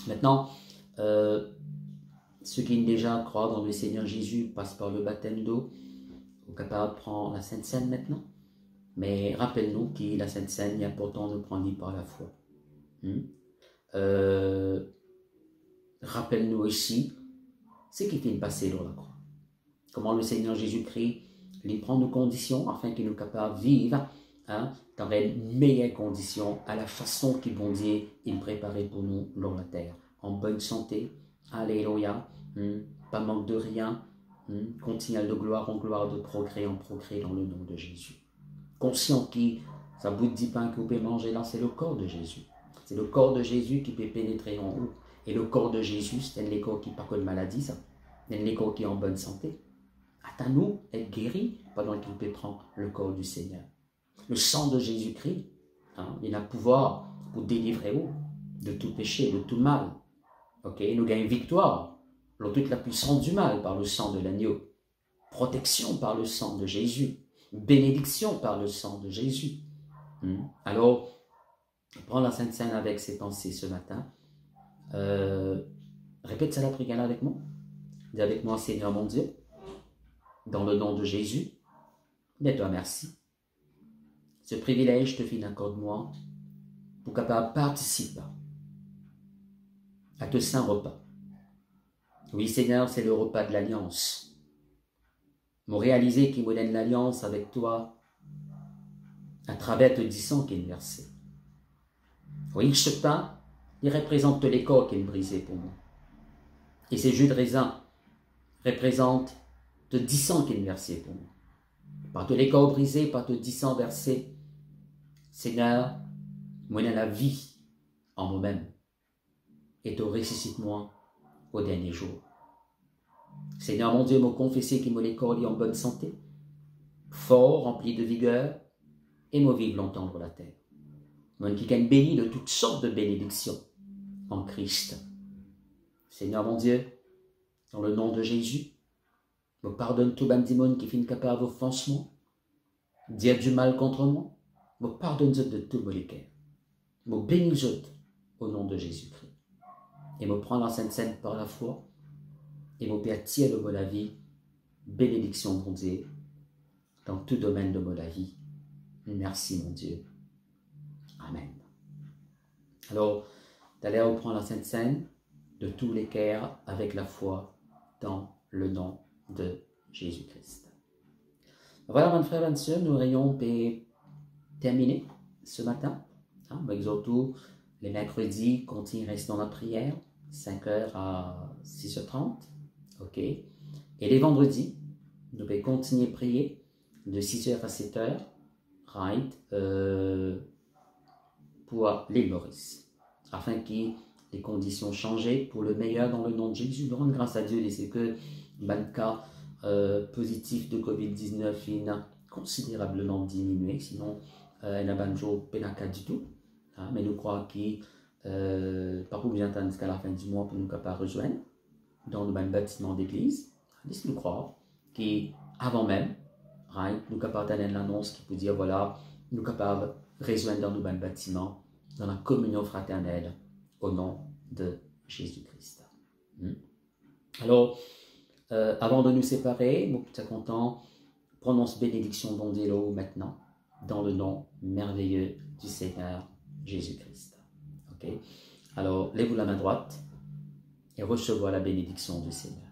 Maintenant, ceux qui déjà croient dans le Seigneur Jésus passent par le baptême d'eau. Vous êtes capable de prendre la Sainte Seine maintenant. Mais rappelle-nous que la Sainte Seine est important de prendre par la foi. Rappelle-nous aussi ce qui fait passer dans la croix. Comment le Seigneur Jésus-Christ il prend nos conditions afin qu'il nous capable de vivre dans les meilleures conditions à la façon qu'il bon Dieu il préparait pour nous dans la terre. En bonne santé, alléluia, pas manque de rien, continuel de gloire en gloire, de progrès en progrès dans le nom de Jésus. Conscient qui, ça bout de pain que vous pouvez manger là, c'est le corps de Jésus. C'est le corps de Jésus qui peut pénétrer en haut. Et le corps de Jésus, c'est un corps qui n'a pas de maladie, ça. C'est un corps qui est en bonne santé. Attends-nous être guéri pendant qu'il peut prendre le corps du Seigneur. Le sang de Jésus-Christ, il a pouvoir pour délivrer vous de tout péché, de tout mal. Ok, nous gagnons victoire dans toute la puissance du mal par le sang de l'agneau. Protection par le sang de Jésus. Bénédiction par le sang de Jésus. Alors, prends la Sainte Seine avec ses pensées ce matin. Répète ça la prière avec moi. Dis avec moi, Seigneur mon Dieu, dans le nom de Jésus, mais toi merci. Ce privilège te fit accorde-moi pour capable participer à ce saint repas. Oui, Seigneur, c'est le repas de l'alliance. M'ont réalisé qu'il me donne l'alliance avec toi à travers te 10 ans qu'il est versé. Oui, ce pain, il représente les corps qu'il est brisé pour moi. Et ces jus de raisin représentent te 10 ans qu'il est versé pour moi. Par tous les corps brisés, par te 10 ans versés, Seigneur, moi dans la vie en moi-même, et te ressuscite-moi au dernier jour. Seigneur mon Dieu, me confesser qu'il me les corps en bonne santé, fort, rempli de vigueur, et me vivre longtemps sur la terre. Moi qui est béni de toutes sortes de bénédictions en Christ. Seigneur mon Dieu, dans le nom de Jésus, me pardonne tout ban démon qui finit capable d'offensement, dire du mal contre moi, me pardonne de tout mon cœur, me bénis au nom de Jésus-Christ, et me prend la Sainte Seine par la foi, et me pertire de la vie, bénédiction mon Dieu, dans tout domaine de la vie. Merci mon Dieu. Amen. Alors, d'aller reprendre la Sainte Seine de tous les cœurs avec la foi dans le nom de Jésus-Christ. Voilà, mes frères et sœurs, nous aurions terminé ce matin. Exhortons les mercredis, continuez à rester dans la prière, 5h à 6h30. OK. Et les vendredis, nous pouvons continuer à prier de 6h à 7h, right, pour l'île Maurice, afin que les conditions changent pour le meilleur dans le nom de Jésus. Nous rendons grâce à Dieu et c'est que le cas positif de Covid-19 est considérablement diminué, sinon il n'y a pas de jour pénaca du tout. Mais nous croyons qu'il pas pour bien attendre jusqu'à la fin du mois pour nous capables rejoindre dans le bâtiment d'église. Nous croyons qu'avant même, right, nous capables d'attendre l'annonce qui peut dire voilà, nous capables de rejoindre dans le bâtiment, dans la communion fraternelle au nom de Jésus-Christ. Alors, avant de nous séparer, nous sommes contents, prononce bénédiction bon Dieu maintenant, dans le nom merveilleux du Seigneur Jésus-Christ. Ok? Alors, lève-vous la main droite et recevez la bénédiction du Seigneur.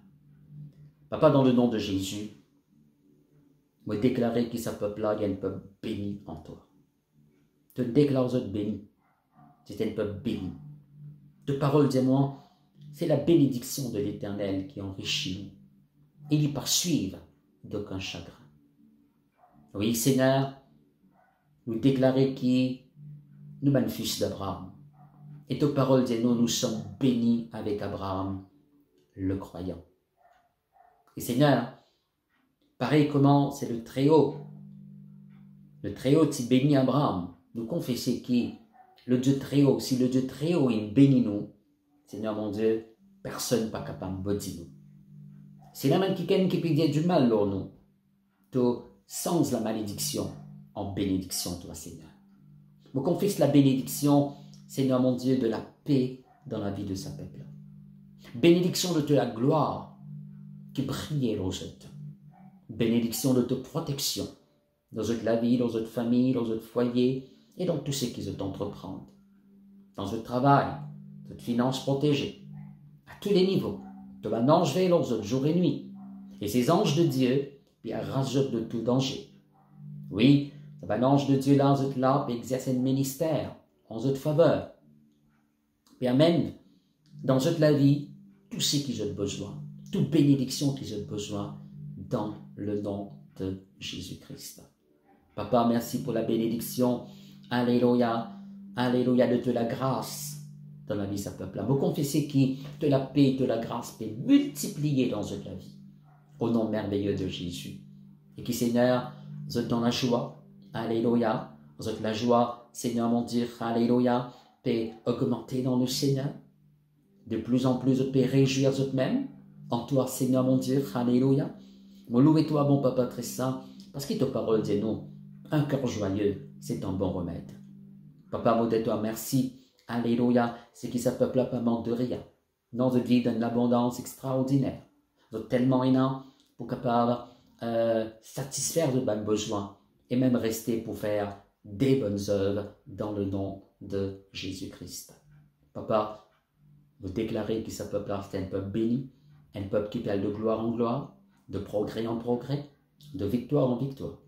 Papa, dans le nom de Jésus, me déclarer que ce peuple-là, il y a un peuple béni en toi. Te déclare aux autres bénis. C'est un peuple béni. De parole, dis-moi, c'est la bénédiction de l'Éternel qui enrichit nous. Il y poursuive d'aucun chagrin. Oui, Seigneur, nous déclarer que nous sommes fils d'Abraham. Et ta parole dit nous sommes bénis avec Abraham, le croyant. Et Seigneur, pareil comment c'est le Très-Haut. Le Très-Haut qui bénit Abraham. Nous confessons que le Dieu Très-Haut, si le Dieu Très-Haut il bénit nous, Seigneur mon Dieu, personne n'est pas capable de maudire nous. C'est la même qui peut dire du mal pour nous. Tu sans la malédiction en bénédiction, toi Seigneur. Je confesse la bénédiction, Seigneur mon Dieu, de la paix dans la vie de sa peuple. Bénédiction de la gloire qui brille aux autres. Bénédiction de ta protection dans la vie, dans notre famille, dans notre foyer et dans tout ce qu'ils entreprennent. Dans notre travail, notre finance protégée, à tous les niveaux. Tu vas ange veille leurs autres jour et nuit. Et ces anges de Dieu, puis rajoute de tout danger. Oui, ça va l'ange de Dieu là, puis exercer un ministère en notre faveur. Puis amène dans toute la vie tout ce qu'ils ont besoin, toute bénédiction qu'ils ont besoin dans le nom de Jésus-Christ. Papa, merci pour la bénédiction. Alléluia. Alléluia de la grâce dans la vie de sa peuple. Vous confessez qui de la paix, de la grâce peut multiplier dans toute la vie. Au nom merveilleux de Jésus. Et qui, Seigneur, vous êtes dans la joie. Alléluia. Vous êtes la joie, Seigneur mon Dieu. Alléluia. Peut augmenter dans le Seigneur. De plus en plus, vous pouvez réjouir vous-même. En toi, Seigneur mon Dieu. Alléluia. Moi, louez-toi, bon Papa très saint. Parce que ta parole dit non. Un cœur joyeux, c'est un bon remède. Papa, moi, de toi, merci. Alléluia. C'est qui ça peuple pas manque de rien. Dans notre vie, d'une abondance extraordinaire. Vous êtes tellement énorme pour capable satisfaire de bonnes besoins et même rester pour faire des bonnes œuvres dans le nom de Jésus-Christ. Papa, vous déclarez que ce peuple-là, c'est un peuple béni, un peuple qui parle de gloire en gloire, de progrès en progrès, de victoire en victoire,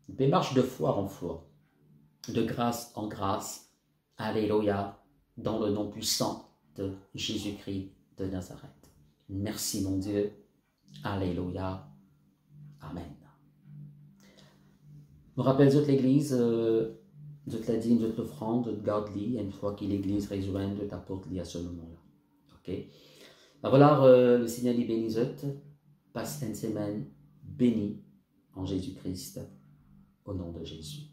de marche de foi en foi, de grâce en grâce. Alléluia, dans le nom puissant de Jésus-Christ de Nazareth. Merci mon Dieu. Alléluia. Amen. Je me rappelle toute l'église, Je te l'ai dit, je te l'offrande, garde-li, et une fois que l'Église rejoint, je t'apporte-li à ce moment-là. Ok? Alors, le Seigneur les bénisse, passe une semaine bénie en Jésus-Christ, au nom de Jésus.